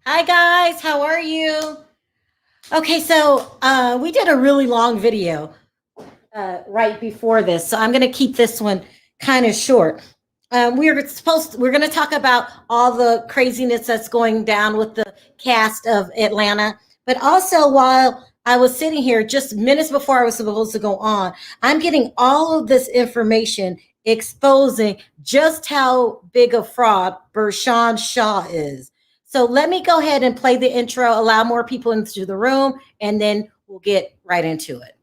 Hi guys, how are you? Okay, so we did a really long video right before this, so I'm going to keep this one kind of short. We're going to talk about all the craziness that's going down with the cast of Atlanta, but also while I was sitting here just minutes before I was supposed to go on, I'm getting all of this information exposing just how big a fraud Bershawn Shaw is. So let me go ahead and play the intro, allow more people into the room, and then we'll get right into it.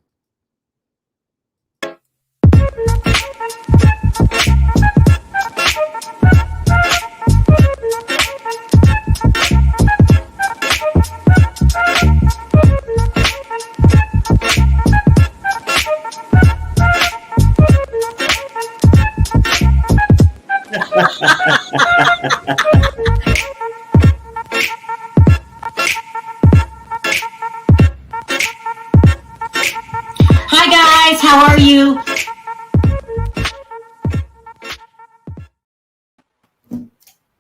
Hi guys, how are you?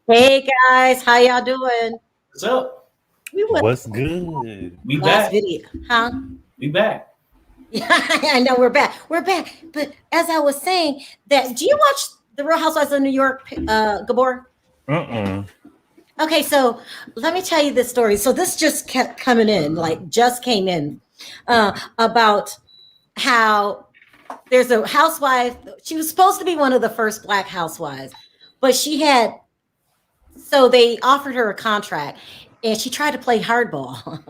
Hey guys, how y'all doing? What's up? We went What's good? We last back. video, huh? We back. Yeah, I know we're back. We're back. But as I was saying, that do you watch The Real Housewives of New York, Gabor? Okay, so let me tell you this story. So this just kept coming in, like just came in, about how there's a housewife. She was supposed to be one of the first black housewives, but so they offered her a contract and she tried to play hardball.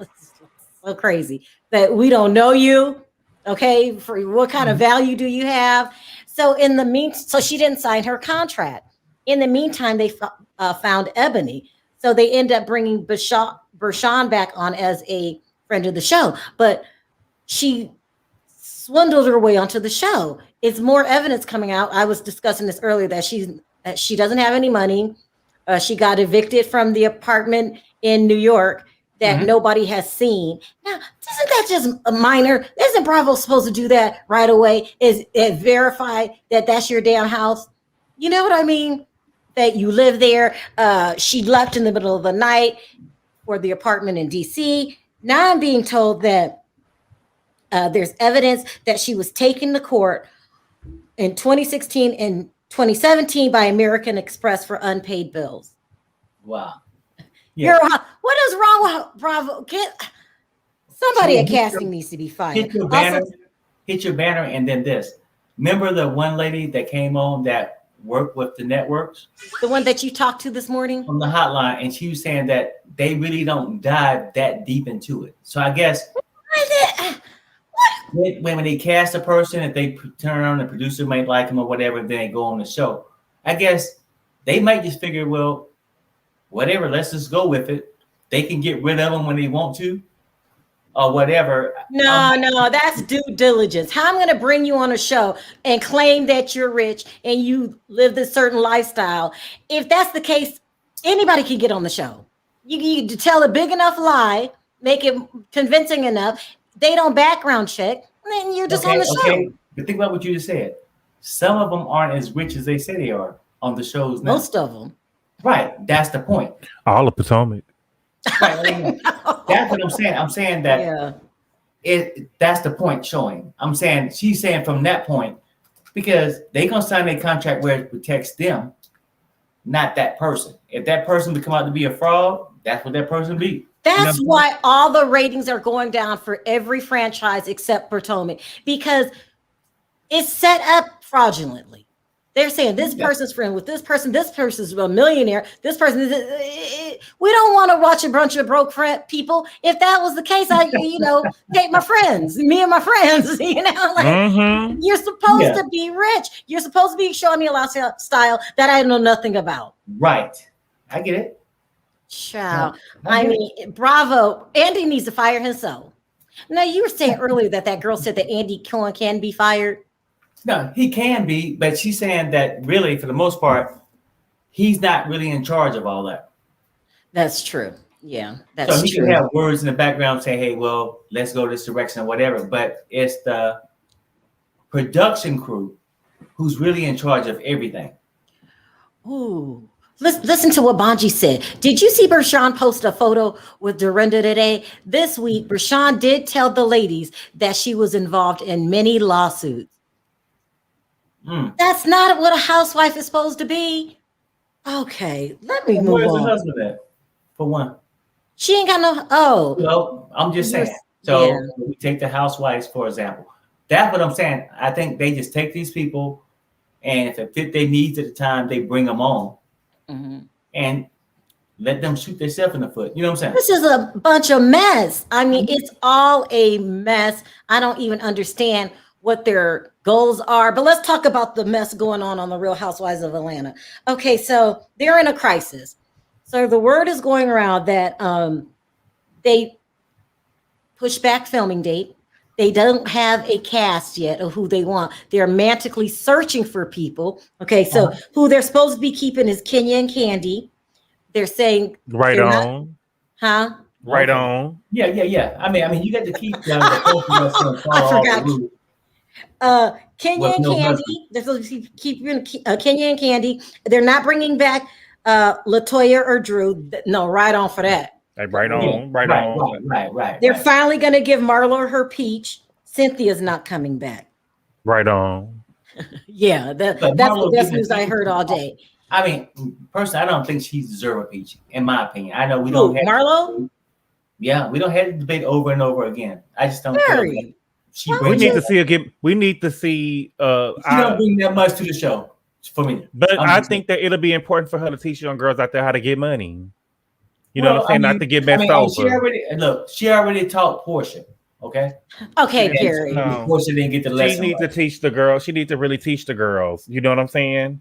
So crazy that we don't know you. Okay, for what kind of value do you have? So she didn't sign her contract. In the meantime, they found Ebony. So they end up bringing Bershawn back on as a friend of the show, but she swindled her way onto the show. It's more evidence coming out. I was discussing this earlier that she doesn't have any money. She got evicted from the apartment in New York that nobody has seen. Now, isn't that just a minor? Isn't Bravo supposed to do that right away? Is it verify that that's your damn house? You know what I mean? That you live there. She left in the middle of the night for the apartment in DC. Now I'm being told that there's evidence that she was taken to court in 2016 and 2017 by American Express for unpaid bills. Wow. What is wrong with Bravo? Somebody at casting needs to be fired. Hit your banner, and then this. Remember the one lady that came on that worked with the networks? The one that you talked to this morning? On the hotline, and she was saying that they really don't dive that deep into it. So I guess when they cast a person, if they turn on the producer might like him or whatever, then they go on the show. I guess they might just figure, well, whatever, let's just go with it. They can get rid of them when they want to or whatever. No, that's due diligence. How I'm going to bring you on a show and claim that you're rich and you live this certain lifestyle. If that's the case, anybody can get on the show. You tell a big enough lie, make it convincing enough. They don't background check, and then you're just on the show. Okay. But think about what you just said. Some of them aren't as rich as they say they are on the shows now. Most of them. Right. That's the point. All of Potomac. Right. That's what I'm saying. I'm saying that that's the point showing. I'm saying she's saying from that point, because they gonna sign a contract where it protects them, not that person. If that person become out to be a fraud, that's what that person be. That's why all the ratings are going down for every franchise except Potomac, because it's set up fraudulently. They're saying this person's friend with this person's a millionaire, this person is. We don't want to watch a bunch of broke people. If that was the case, I take my friends, me and my friends. You're supposed to be rich. You're supposed to be showing me a lifestyle that I know nothing about. Right, I get it. Child, I mean, Bravo. Andy needs to fire himself. Now, you were saying earlier that girl said that Andy Cohen can be fired. No, he can be, but she's saying that really, for the most part, he's not really in charge of all that. That's true. Yeah, that's so he true. can have words in the background saying, hey, well, let's go this direction or whatever. But it's the production crew who's really in charge of everything. Ooh. Listen to what Bonji said. Did you see Bershawn post a photo with Dorinda today? This week, Bershawn did tell the ladies that she was involved in many lawsuits. That's not what a housewife is supposed to be. Okay, let me move Where's on. the husband at? For one. She ain't got no. Oh. Well, I'm just saying. So we take the housewives, for example. That's what I'm saying. I think they just take these people, and if it fit their needs at the time, they bring them on. And let them shoot themselves in the foot. You know what I'm saying? This is a bunch of mess. I mean, it's all a mess. I don't even understand what their goals are. But let's talk about the mess going on the Real Housewives of Atlanta. Okay, so they're in a crisis. So the word is going around that they pushed back filming date. They don't have a cast yet of who they want. They're romantically searching for people. Okay, so who they're supposed to be keeping is Kenya and Candy. They're saying right on, right on. Yeah. I mean, you got to keep. I forgot. Kenya and Candy. They're supposed to keep Kenya and Candy. They're not bringing back Latoya or Drew. No, right on for that. Right on. They're finally going to give Marlo her peach. Cynthia's not coming back. Right on. Yeah, that's the best news I heard all day. I mean, personally, I don't think she deserves a peach, in my opinion. I know we don't have Marlo. Yeah, we don't have to debate over and over again. I just don't. We need to see again. We need to see. She don't bring that much to the show for me. But I think that it'll be important for her to teach young girls out there how to get money. You know what I'm saying? Not to get messed over. She already taught Porsha. Okay, Perry. Porsha didn't get the lesson. She needs to teach the girls. She needs to really teach the girls. You know what I'm saying?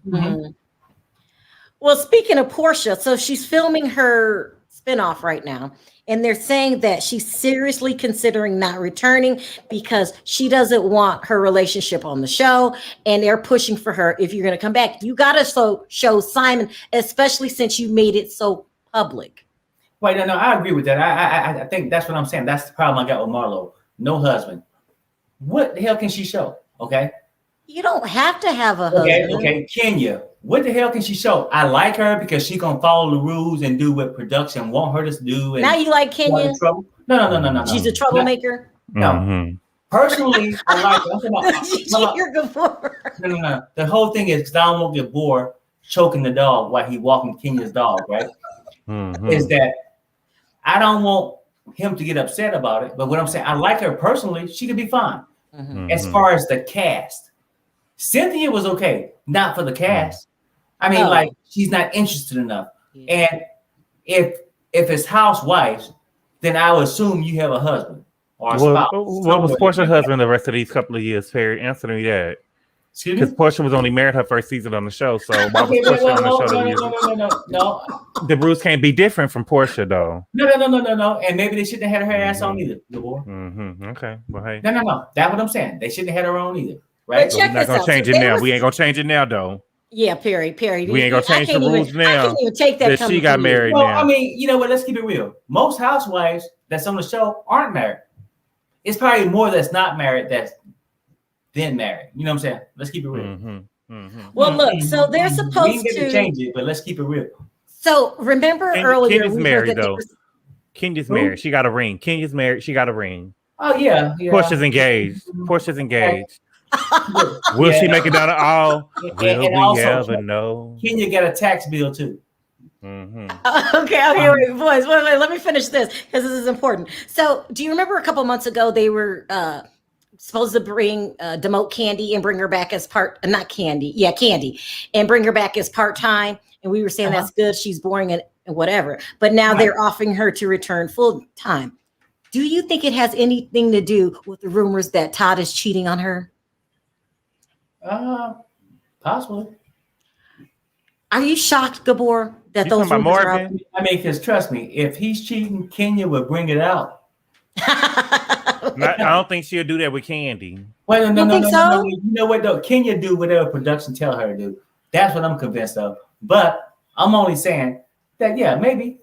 Well, speaking of Porsha, so she's filming her spinoff right now, and they're saying that she's seriously considering not returning because she doesn't want her relationship on the show, and they're pushing for her. If you're going to come back, you got to show Simon, especially since you made it so public. Wait, no, I agree with that. I think that's what I'm saying. That's the problem I got with Marlo. No husband. What the hell can she show? Okay. You don't have to have a husband. Okay. Kenya, what the hell can she show? I like her because she's gonna follow the rules and do what production want her to do. And now you like Kenya? No. She's a troublemaker. No. Personally, I like her. You're good for her. No. The whole thing is because I don't want to get bored choking the dog while he walking Kenya's dog, right? Is that I don't want him to get upset about it, but what I'm saying, I like her personally. She could be fine. As far as the cast, Cynthia was okay, not for the cast. I mean, like she's not interested enough. And if it's housewives, then I would assume you have a husband or a spouse. What was Porsha's husband the rest of these couple of years, Perry? Answer me that. Because Porsha was only married her first season on the show, so why was Porsha on the show? No. The rules can't be different from Porsha, though. No. And maybe they shouldn't have had her ass on either. Okay. Well, hey. No. That's what I'm saying. They shouldn't have had her on either. Right? But check we're not gonna change it now. We ain't gonna change it now, though. Yeah, Perry. We ain't gonna change the rules now. I can't even take that. She got married now. now. I mean, you know what? Let's keep it real. Most housewives that's on the show aren't married. It's probably more that's not married that's then married. You know what I'm saying? Let's keep it real. Well, look, so they're supposed we ain't to change it, but let's keep it real. So remember earlier, Kenya's married though. Kenya's married. She got a ring. Kenya's married. She got a ring. Oh yeah. Porsha's engaged. Will she make it down at all? Will we ever know? Kenya got a tax bill too. Okay, wait, boys, wait, let me finish this because this is important. So, do you remember a couple months ago they were supposed to demote Candy and bring her back as Candy, and bring her back as part-time, and we were saying that's good. She's boring and whatever, but now they're offering her to return full-time. Do you think it has anything to do with the rumors that Todd is cheating on her? Possibly. Are you shocked, Gabor, that those rumors are out? I mean, because trust me, if he's cheating, Kenya would bring it out. I don't think she'll do that with Candy. Well, no. You know what though? Kenya do whatever production tell her to do. That's what I'm convinced of. But I'm only saying that, yeah, maybe.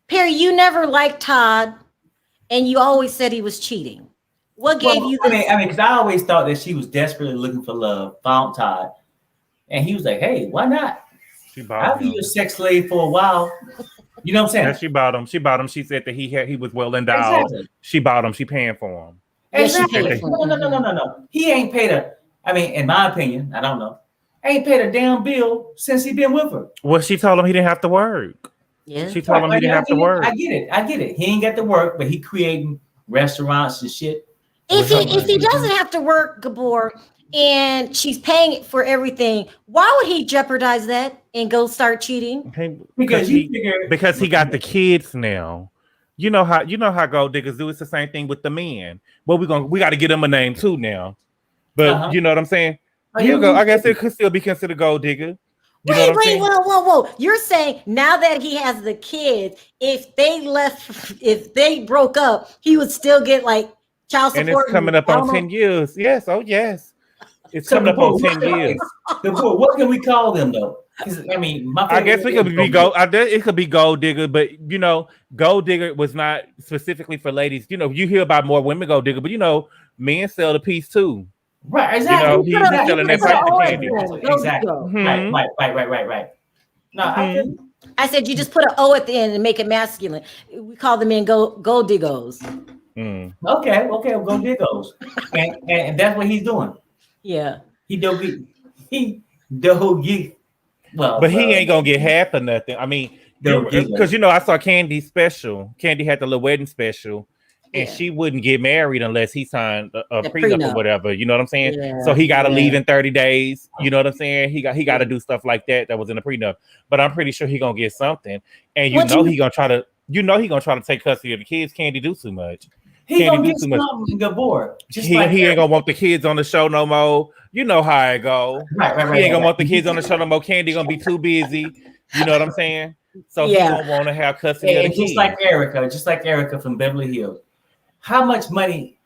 Perry, you never liked Todd, and you always said he was cheating. What gave you this? I mean, because I always thought that she was desperately looking for love, found Todd, and he was like, "Hey, why not?" I'll be your sex slave for a while. You know what I'm saying? Yeah, she bought him. She said that he was well endowed. Exactly. She bought him. She paying for him. Exactly. No. He ain't paid her. I mean, in my opinion, I don't know. Ain't paid a damn bill since he been with her. Well, she told him he didn't have to work. Yeah. She told him he didn't have to work. I get it. He ain't got to work, but he creating restaurants and shit. If he doesn't have to work, Gabor, and she's paying for everything, why would he jeopardize that and go start cheating? Because he got the kids now. You know how gold diggers do. It's the same thing with the men. Well, we got to get him a name too now. But you know what I'm saying? Here go. I guess it could still be considered gold digger. Wait, whoa. You're saying now that he has the kids, if they broke up, he would still get like child support. And it's coming up on 10 years. Yes. Oh, yes. It's coming up on 10 years. What can we call them though? I mean, I guess it could be gold. It could be gold digger, but gold digger was not specifically for ladies. You hear about more women gold digger, but men sell the piece too. Right, exactly. He's selling that pipe to candy. Exactly. Right. No, I said you just put an O at the end and make it masculine. We call the men gold diggos. Okay, gold diggos, and that's what he's doing. Yeah, he don't get. Well, but he ain't gonna get half of nothing. I mean, because I saw Candy's special. Candy had the little wedding special. And she wouldn't get married unless he signed a prenup or whatever. You know what I'm saying? Yeah, so he got to leave in 30 days. You know what I'm saying? He got to do stuff like that was in the prenup. But I'm pretty sure he gonna get something. And he gonna try to. He gonna try to take custody of the kids. Candy do too much. He gonna do too much. He ain't gonna want the kids on the show no more. You know how it go. Right. He ain't gonna want the kids on the show no more. Candy gonna be too busy. You know what I'm saying? So he don't want to have custody of the kids. Just like Erica from Beverly Hills. How much money,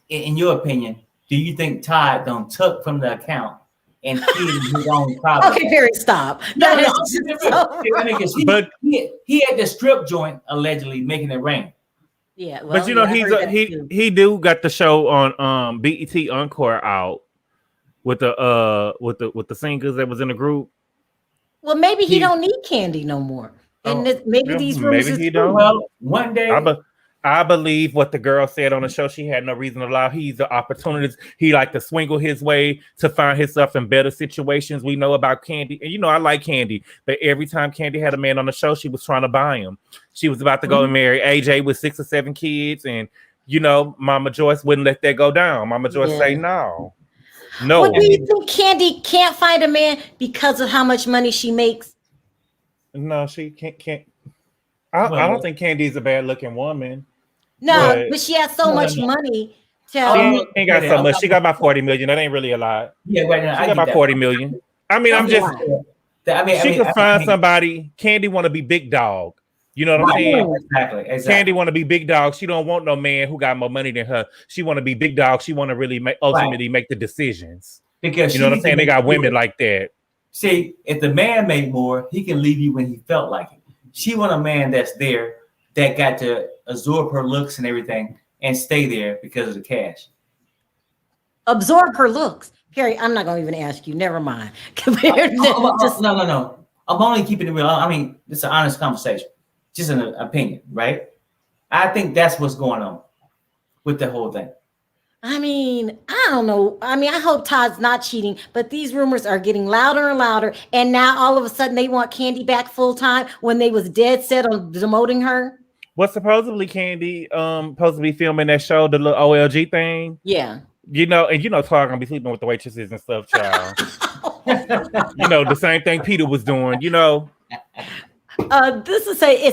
in your opinion, do you think Todd done took from the account and feeding his own problem? Okay, Barry, stop. No. But he had the strip joint allegedly making it rain. Yeah, well, but he do got the show on BET Encore out with the singers that was in the group. Well, maybe he don't need Candy no more, and maybe these rumors. Maybe he don't. Well, one day. I believe what the girl said on the show. She had no reason to lie. He's the opportunist. He like to swingle his way to find himself in better situations. We know about Candy. And I like Candy. But every time Candy had a man on the show, she was trying to buy him. She was about to go and marry AJ with 6 or 7 kids. And, Mama Joyce wouldn't let that go down. Mama Joyce say no. No. Well, do you think Candy can't find a man because of how much money she makes? No, she can't. I don't think Candy's a bad looking woman. No, but she has so much money. She ain't got so much. She got about 40 million. That ain't really a lot. Yeah, right now. She got about 40 million. I mean, she could find somebody. Candy want to be big dog. You know what I'm saying? Exactly. Candy want to be big dog. She don't want no man who got more money than her. She want to be big dog. She want to really ultimately make the decisions. Because what I'm saying? They got women like that. See, if the man made more, he can leave you when he felt like it. She want a man that's there that got to absorb her looks and everything and stay there because of the cash. Absorb her looks. Perry, I'm not going to even ask you. Never mind. No. I'm only keeping it real. I mean, it's an honest conversation. Just an opinion, right? I think that's what's going on with the whole thing. I mean, I don't know. I mean, I hope Todd's not cheating, but these rumors are getting louder and louder. And now all of a sudden they want Candy back full time when they was dead set on demoting her. Well, supposedly Candy supposed to be filming that show, the little OLG thing. Yeah. Todd gonna be sleeping with the waitresses and stuff, child. The same thing Peter was doing, It's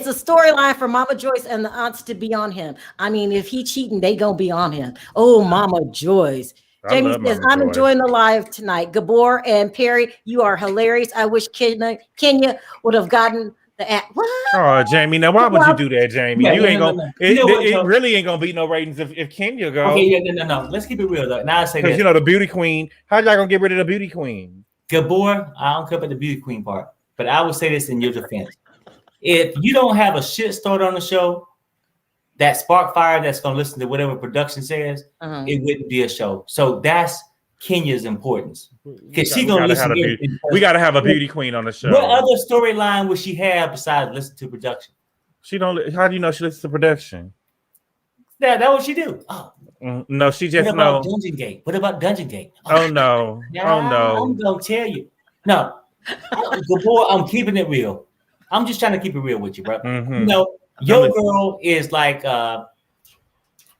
a storyline for Mama Joyce and the aunts to be on him. I mean, if he cheating, they gonna be on him. Oh, Mama Joyce. Jamie says, I'm enjoying the live tonight. Gabor and Perry, you are hilarious. I wish Kenya would have gotten the app. What? Oh, Jamie, now why would you do that, Jamie? You ain't gonna. It really ain't gonna be no ratings if Kenya go. Okay, no. Let's keep it real though. Now I say because the beauty queen. How y'all gonna get rid of the beauty queen? Gabor, I don't care about the beauty queen part, but I would say this in your defense. If you don't have a shit starter on the show, that spark fire that's gonna listen to whatever production says, it wouldn't be a show. So that's Kenya's importance because we gotta have a beauty queen on the show. What other storyline would she have besides listen to production? She don't. How do you know she listens to production? Yeah, that's what she do. Oh. No, she just What about Dungeon Gate? What about Dungeon Gate? Oh no! Oh no! I'm gonna tell you. No, before I'm keeping it real. I'm just trying to keep it real with you, bro. Mm-hmm. You know, your girl is like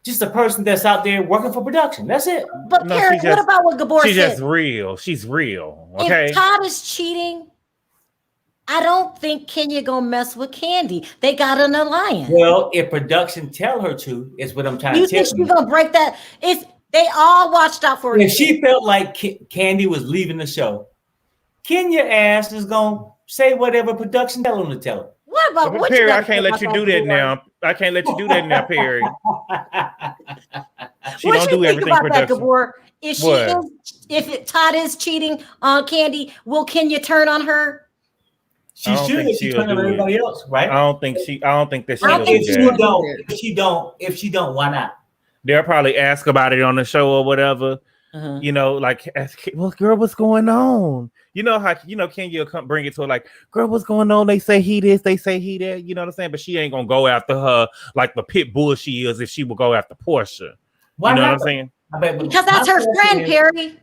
just a person that's out there working for production. That's it. But no, Perry, what about what Gabor said? She's just real. She's real. Okay. If Todd is cheating, I don't think Kenya gonna mess with Candy. They got an alliance. Well, if production tell her to, is what I'm trying to tell you. You think she's gonna break that? They all watched out for her. If she felt like Candy was leaving the show, Kenya ass is gonna say whatever production tell them to tell her. What about what Perry? I can't let you do that now. I can't let you do that now, Perry. She don't do everything production. If Todd is cheating on Candy, will Kenya turn on her? She should. She turn on everybody else, right? I don't think that she. If she don't, why not? They'll probably ask about it on the show or whatever. Uh-huh. You know, like, well, girl, what's going on? You know how Kenya come bring it to her like, girl, what's going on? They say he this, they say he that. You know what I'm saying? But she ain't gonna go after her like the pit bull she is if she would go after Porsha. Why you know not? What I'm saying? Because that's her friend, Perry.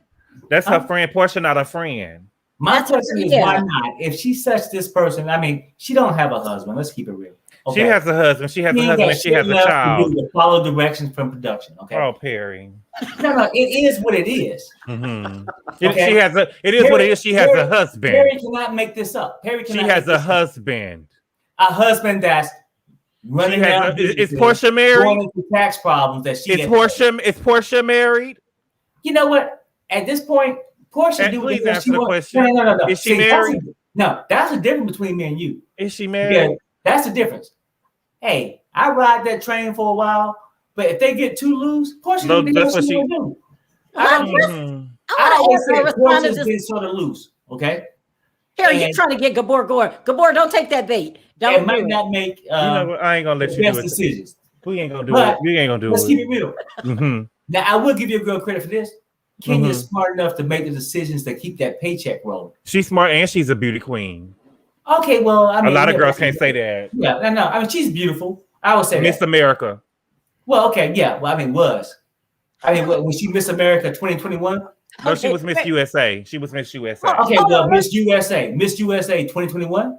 That's her friend. Porsha, not a friend. My question is, why not? If she's such this person, I mean, she don't have a husband. Let's keep it real. Okay. She has a husband. She has a husband and she has a child. To follow directions from production. Okay. Oh, Perry. No, it is what it is. Mm-hmm. Okay? It is what it is. She has a husband. Perry cannot make this up. She has a husband. A husband that's running around. Is Porsha married? Going into tax problems that she. Is Porsha married? You know what? At this point, Porsha do please answer the question. No. Is she married? That's the difference between me and you. Is she married? Yeah, that's the difference. Hey, I ride that train for a while, but if they get too loose, Porsha that's what she do. I always say Porsha's been sort of loose. Okay. Harry, you're trying to get Gabor going. Gabor, don't take that bait. It might not make. I ain't gonna let you do it. Decisions. We ain't gonna do it. We ain't gonna do it. Let's keep it real. Mm-hmm. Now, I will give you a girl credit for this. Kenya's smart enough to make the decisions to keep that paycheck rolling. She's smart and she's a beauty queen. Okay, well, I mean, a lot of girls can't say that. Yeah, no. I mean, she's beautiful. I would say Miss America. Well, okay, yeah. Well, I mean, was she Miss America 2021? No, she was Miss USA. She was Miss USA. Okay, well, Miss USA 2021.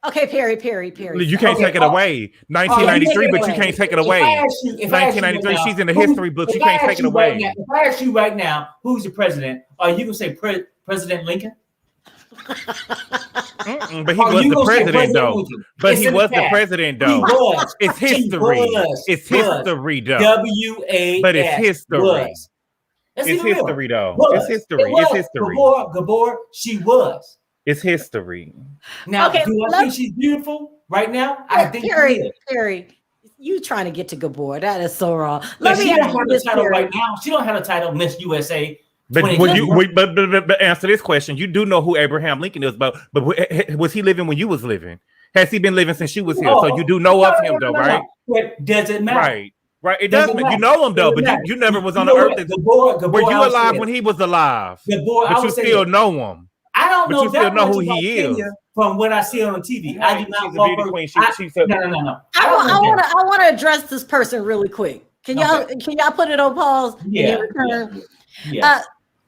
Okay, Perry. You can't take it away. 1993, but you can't take it away. 1993, she's in the history books. You can't take it away. If I ask you right now, who's the president? Are you gonna say President Lincoln? But he was the president, though. But he was the president, though. It's history. It's history, though. WA. But it's history. It's history, though. It's history. It's history. Gabor, she was. It's history. Now, do I think she's beautiful right now? I think Perry, you trying to get to Gabor? That is so wrong. Let me ask you this title right now. She don't have a title, Miss USA. But but answer this question. You do know who Abraham Lincoln is, but was he living when you was living? Has he been living since you was here? So you do know of him, though, right? But does it matter? Right. It doesn't. You know him though, but you never was on the earth. Were you alive when he was alive? But you still know him. I don't know. But you still know who he is from what I see on TV. I do not. She's a beauty queen. No. I want to address this person really quick. Can y'all put it on pause? Yeah.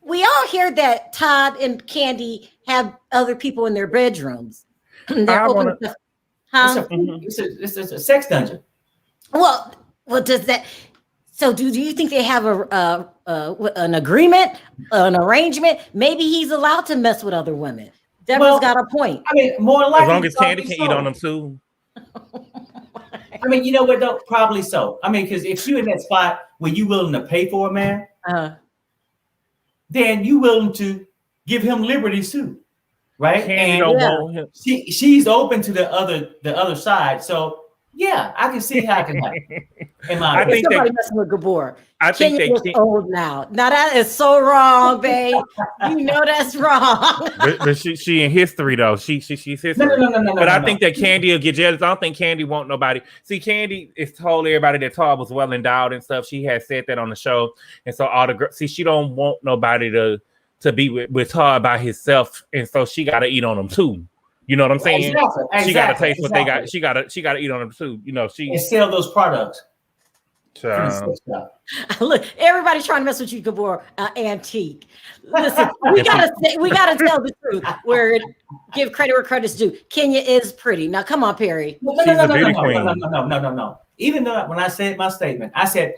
We all hear that Todd and Candy have other people in their bedrooms. It's a sex dungeon. Well, does that? So, do you think they have an agreement, an arrangement? Maybe he's allowed to mess with other women. Deborah's got a point. I mean, more likely, as long as Candy can eat on them too. I mean, you know what though? Probably so. I mean, because if you're in that spot where you're willing to pay for a man, then you're willing to give him liberties too, right? And she's open to the other side. So yeah, I can see how it can happen. I think somebody messing with Gabor. I think Kenya is old now. Now that is so wrong, babe. You know that's wrong. but she in history though. She's history. No, but I think that Candy will get jealous. I don't think Candy won't nobody. See, Candy is told everybody that Todd was well endowed and stuff. She has said that on the show, and so all the girls. See, she don't want nobody to be with Todd by himself, and so she got to eat on them too. You know what I'm saying? Exactly. She got to taste what they got. She got to eat on them too. You know, she and sell those products. Look, everybody's trying to mess with you, Gabor. Antique. Listen, we gotta tell the truth. Where give credit where credit's due. Kenya is pretty. Now, come on, Perry. No. Even though when I said my statement, I said,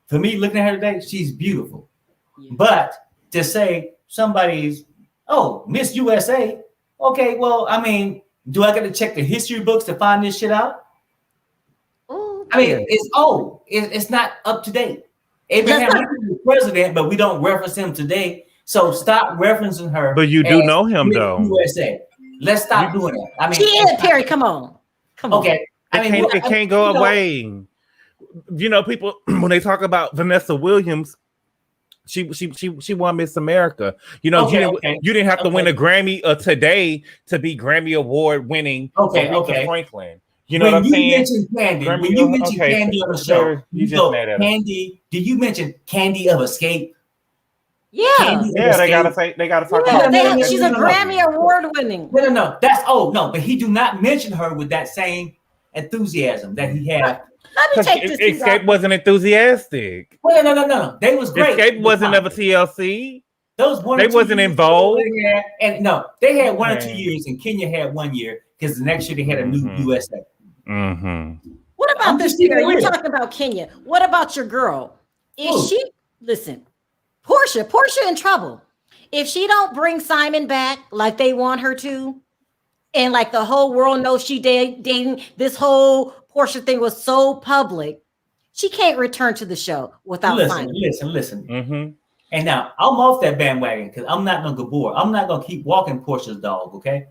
for me, looking at her today, she's beautiful. Yeah. But to say somebody's Miss USA, okay, well, I mean, do I got to check the history books to find this shit out? I mean, it's old. It's not up to date. Abraham Lincoln was president, but we don't reference him today. So stop referencing her. But you do know him, though. USA. Let's stop doing that. I mean, she is Perry. Come on. Okay. It can't go away. You know, people when they talk about Vanessa Williams, she won Miss America. You know, you didn't have to win a Grammy today to be Grammy Award winning. Okay. Franklin. You know what I'm saying? Candy, when you mention Candy on the show, Candy. Do you mention Candy of Escape? Yeah, they gotta talk about. She's a Grammy Award winning. No. That's but he do not mention her with that same enthusiasm that he had. Let me take this. Escape wasn't enthusiastic. Well, no. They was great. Escape wasn't ever TLC. Those they wasn't involved. And no, they had 1 or 2 years, and Kenya had 1 year because the next year they had a new USA. Mm-hmm. What about this year? You're talking about Kenya. What about your girl? Listen, Porsha in trouble. If she don't bring Simon back like they want her to, and like the whole world knows she dating, this whole Porsha thing was so public, she can't return to the show without Simon. Listen. Mm-hmm. And now I'm off that bandwagon because I'm not no Gabor. I'm not gonna keep walking Portia's dog, okay?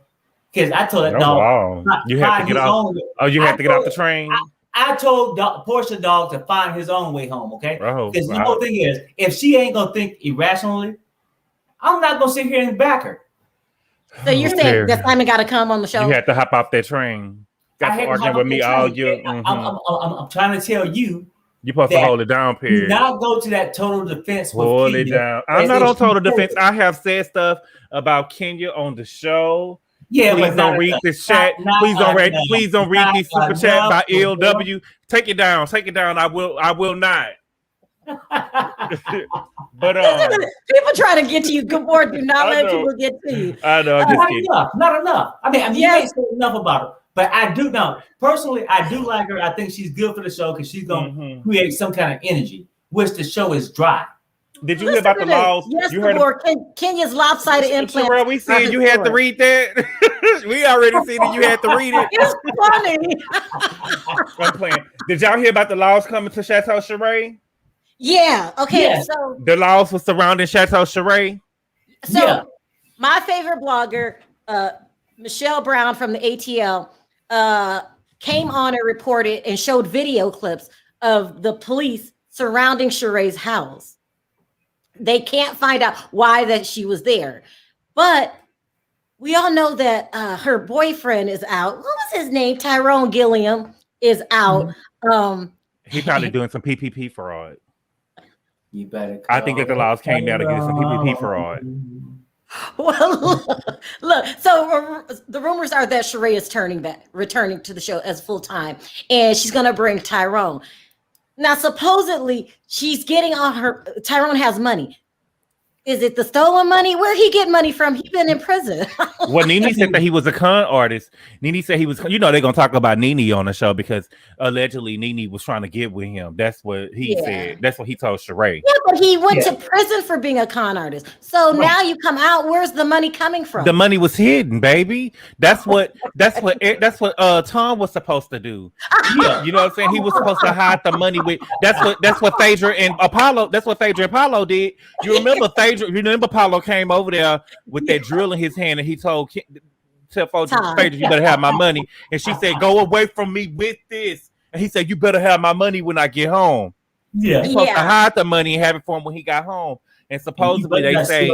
Because I told that dog you have to get off. You have to get off the train. I told Porsha dog to find his own way home, okay? Because the whole thing is, if she ain't gonna think irrationally, I'm not gonna sit here and back her. So you're saying that Simon got to come on the show? You have to hop off that train. Got to argue with me all year. I'm trying to tell you. You're supposed to hold it down, period. Do not go to that total defense. Hold it down. I'm not on total defense. I have said stuff about Kenya on the show. Yeah, please don't read this chat. Please don't read this super chat by LW. Take it down. I will not. But people try to get to you. Good board, do not let people get to you. I know. Not enough. I mean, you ain't said enough about her. But I do know personally, I do like her. I think she's good for the show because she's gonna create some kind of energy, which the show is dry. Did you hear about the laws? Yes, you heard Kenya's lopsided implant. Sharrell, we said you had to read that. We already seen that you had to read it. It's funny. I'm playing. Did y'all hear about the laws coming to Chateau Sharrell? Yeah. Okay. Yeah. So the laws for surrounding Chateau Sharrell. So my favorite blogger, Michelle Brown from the ATL, came on and reported and showed video clips of the police surrounding Sheray's house. They can't find out why that she was there, but we all know that her boyfriend is out. What was his name? Tyrone Gilliam is out. He's probably doing some PPP fraud. You better. I think that the laws came down to get some PPP fraud. Well, look. So the rumors are that Sheree is returning to the show as full time, and she's gonna bring Tyrone. Now, supposedly, she's getting all her. Tyrone has money. Is it the stolen money? Where he get money from? He been in prison. Well, Nene said that he was a con artist. Nene said he was. You know, they're gonna talk about Nene on the show because allegedly Nene was trying to get with him. That's what he said. That's what he told Sheree. Yeah, but he went to prison for being a con artist. So now you come out. Where's the money coming from? The money was hidden, baby. That's what Tom was supposed to do. Yeah. You know what I'm saying? He was supposed to hide the money with. That's what Phaedra and Apollo. That's what Phaedra and Apollo did. You remember Phaedra? You remember Apollo came over there with that drill in his hand, and he told Phaedra, "You better have my money." And she said, "Go away from me with this." And he said, "You better have my money when I get home." Yeah, he's supposed to hide the money and have it for him when he got home. And supposedly they say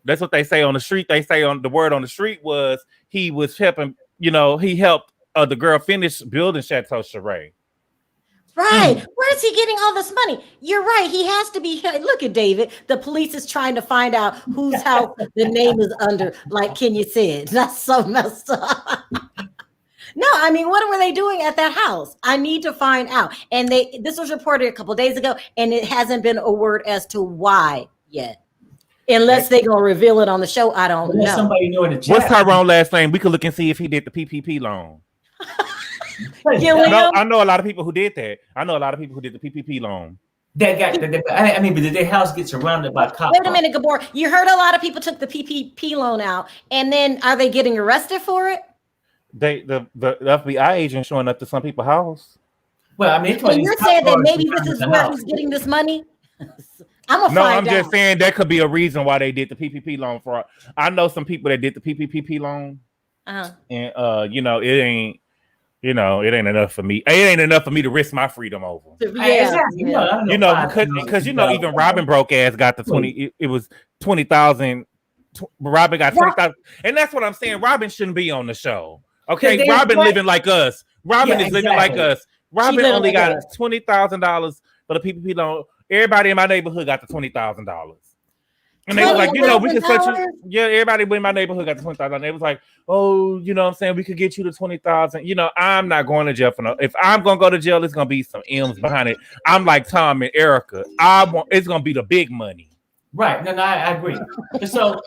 that's what they say on the street. They say on the word on the street was he was helping. He helped the girl finish building Chateau Sharrell. Right. Where is he getting all this money? You're right. He has to be. Look at David. The police is trying to find out whose house the name is under, like Kenya said. That's so messed up. No, I mean, what were they doing at that house? I need to find out. And this was reported a couple days ago, and it hasn't been a word as to why yet. Unless they're going to reveal it on the show, I don't know. Somebody know in the chat. What's Tyrone's last name? We could look and see if he did the PPP loan. No, I know a lot of people who did that. I know a lot of people who did the PPP loan. But did their house get surrounded by cops? Wait a minute, Gabor. You heard a lot of people took the PPP loan out, and then are they getting arrested for it? The FBI agent showing up to some people's house. Well, I mean, you're saying that maybe this is where he's getting this money. I'm just saying that could be a reason why they did the PPP loan for. I know some people that did the PPP loan, and it ain't enough for me. It ain't enough for me to risk my freedom over. Yeah, because even Robin broke ass got the 20. It was 20,000. Robin got 20,000, and that's what I'm saying. Robin shouldn't be on the show. Okay, Robin living like us. Robin is living like us. Robin only got $20,000 for the PPP loan. Everybody in my neighborhood got the $20,000. And they was like, we can set you. Yeah, everybody in my neighborhood got the $20,000. They was like, oh, what I'm saying, we could get you the $20,000. I'm not going to jail for no. If I'm gonna go to jail, it's gonna be some M's behind it. I'm like Tom and Erica. It's gonna be the big money. Right. No, I agree. And so,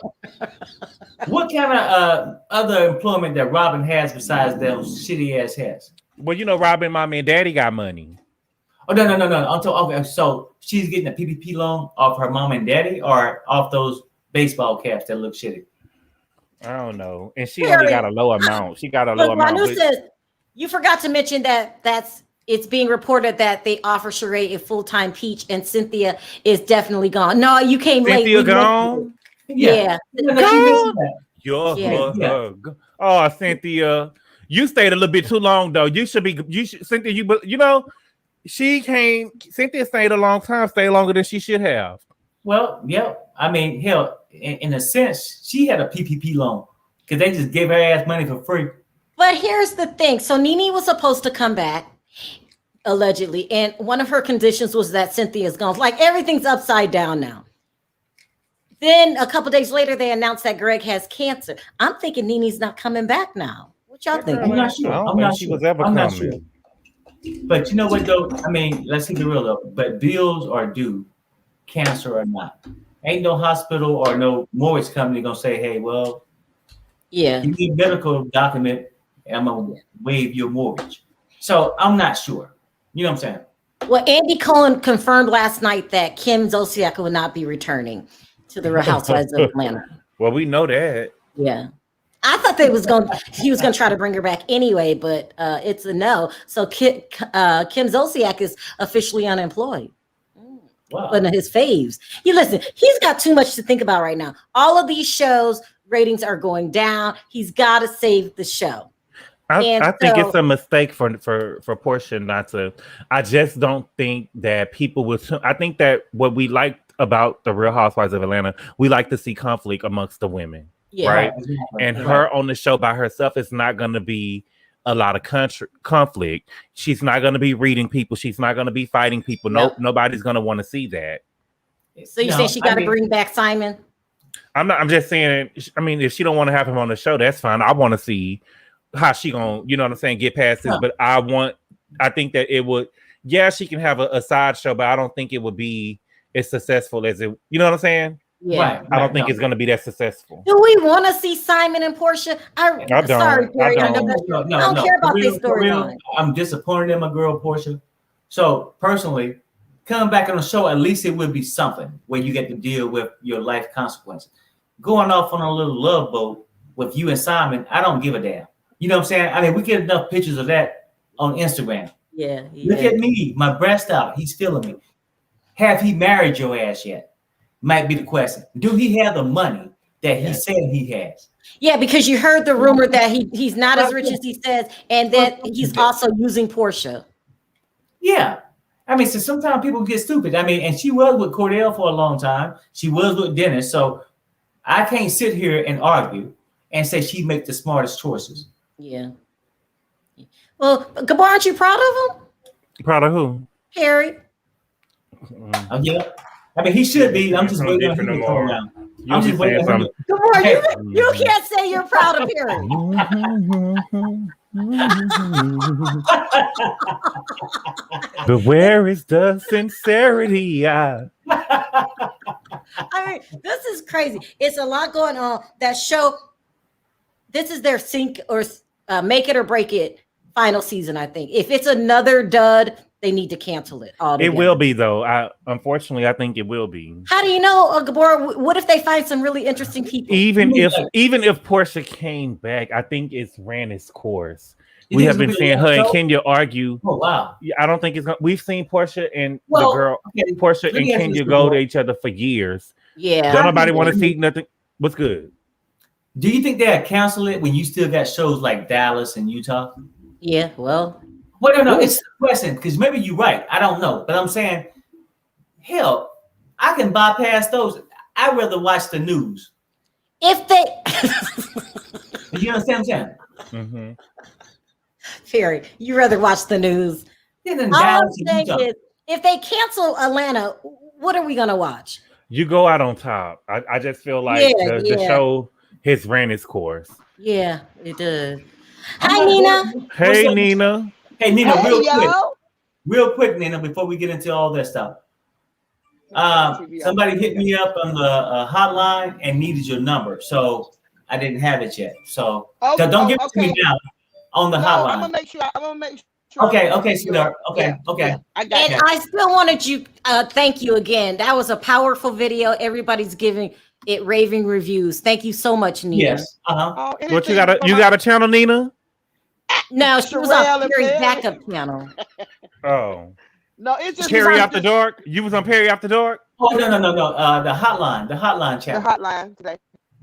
what kind of other employment that Robin has besides those shitty ass hats? Well, Robin, mommy and daddy got money. Oh, no. So she's getting a PPP loan off her mom and daddy, or off those baseball caps that look shitty? I don't know. And she only got a low amount. She got a low amount. Manu says, you forgot to mention it's being reported that they offer Sheree a full-time peach, and Cynthia is definitely gone. No, you came late. Cynthia gone? Yeah. Oh, Cynthia. You stayed a little bit too long, though. Cynthia, Cynthia stayed a long time, stayed longer than she should have. Well, yeah. I mean, hell, in a sense, she had a PPP loan because they just gave her ass money for free. But here's the thing. So Nene was supposed to come back, allegedly, and one of her conditions was that Cynthia's gone. Like, everything's upside down now. Then a couple days later, they announced that Greg has cancer. I'm thinking Nene's not coming back now. What y'all think? I'm not sure. I'm not sure. But you know what, though? I mean, let's keep it real, though. But bills are due, cancer or not. Ain't no hospital or no mortgage company gonna say, hey, well, you need a medical document, and I'm gonna waive your mortgage. So I'm not sure. You know what I'm saying? Well, Andy Cohen confirmed last night that Kim Zolciak will not be returning to the Real Housewives of Atlanta. Well, we know that. Yeah. I thought he was going to try to bring her back anyway, but it's a no. So Kim Zolciak is officially unemployed. Wow. One of his faves. Listen, he's got too much to think about right now. All of these shows, ratings are going down. He's got to save the show. I think it's a mistake for Porsha not to. I just don't think that people will. I think that what we like about the Real Housewives of Atlanta, we like to see conflict amongst the women. Yeah, right. And her on the show by herself is not going to be a lot of conflict. She's not going to be reading people. She's not going to be fighting people. Nobody's going to want to see that. So you say she got to bring back Simon? I'm just saying. I mean, if she don't want to have him on the show, that's fine. I want to see how she gonna, get past this. But I think that it would. Yeah, she can have a side show, but I don't think it would be as successful as it. You know what I'm saying? Yeah, I don't think it's going to be that successful. Do we want to see Simon and Porsha? I don't. Sorry, Perry, I don't care about this storyline. I'm disappointed in my girl Porsha. So personally, coming back on the show, at least it would be something where you get to deal with your life consequences. Going off on a little love boat with you and Simon, I don't give a damn. You know what I'm saying? I mean, we get enough pictures of that on Instagram. Yeah. Look at me, my breast out. He's feeling me. Have he married your ass yet? Might be the question. Do he have the money that he said he has. Yeah, because you heard the rumor that he's not as rich as he says, and that he's also using Porsha. Yeah. I mean, so sometimes people get stupid. I mean, and she was with Cordell for a long time. She was with Dennis. So I can't sit here and argue and say she makes the smartest choices. Yeah. Well, Gabor, aren't you proud of him? Proud of who? Harry. Yeah. I mean, he should be. I'm just waiting on him to come around. I'm just waiting on him. Gabor, you can't say you're proud of Harry. But where is the sincerity? I mean, this is crazy. It's a lot going on. That show, this is their sink or make it or break it final season, I think. If it's another dud, they need to cancel it altogether. It will be, though. Unfortunately, I think it will be. How do you know, Gabor? What if they find some really interesting people? Even if Porsha came back, I think it's ran its course. We have been seeing her and Kenya argue. Oh wow! I don't think it's gonna. We've seen Porsha and Porsha and Kenya go to each other for years. Yeah. Don't nobody want to see nothing. What's good? Do you think they'll cancel it when you still got shows like Dallas and Utah? Yeah. Well, no. It's a question because maybe you're right. I don't know, but I'm saying, hell, I can bypass those. I'd rather watch the news. If they, you understand what I'm saying? Mm-hmm. Ferry, you rather watch the news. Yeah, all I'm saying is, if they cancel Atlanta, what are we gonna watch? You go out on top. I just feel like the show has ran its course. Yeah, it does. Hi, Nina. Hey, Nina. Hey, Nina, real quick, Nina, before we get into all that stuff. Somebody hit me up on the hotline and needed your number, so I didn't have it yet. So don't give it to me now. On the hotline. I'm gonna make sure. Okay, sweetheart. Okay. Yeah. I got it. I still wanted you. Thank you again. That was a powerful video. Everybody's giving it raving reviews. Thank you so much, Nina. Yes. What you got a channel, Nina? No, she was on Perry's backup channel. Oh. No, it's just Perry After Dark. You was on Perry After Dark? Oh no. The hotline channel. The hotline today.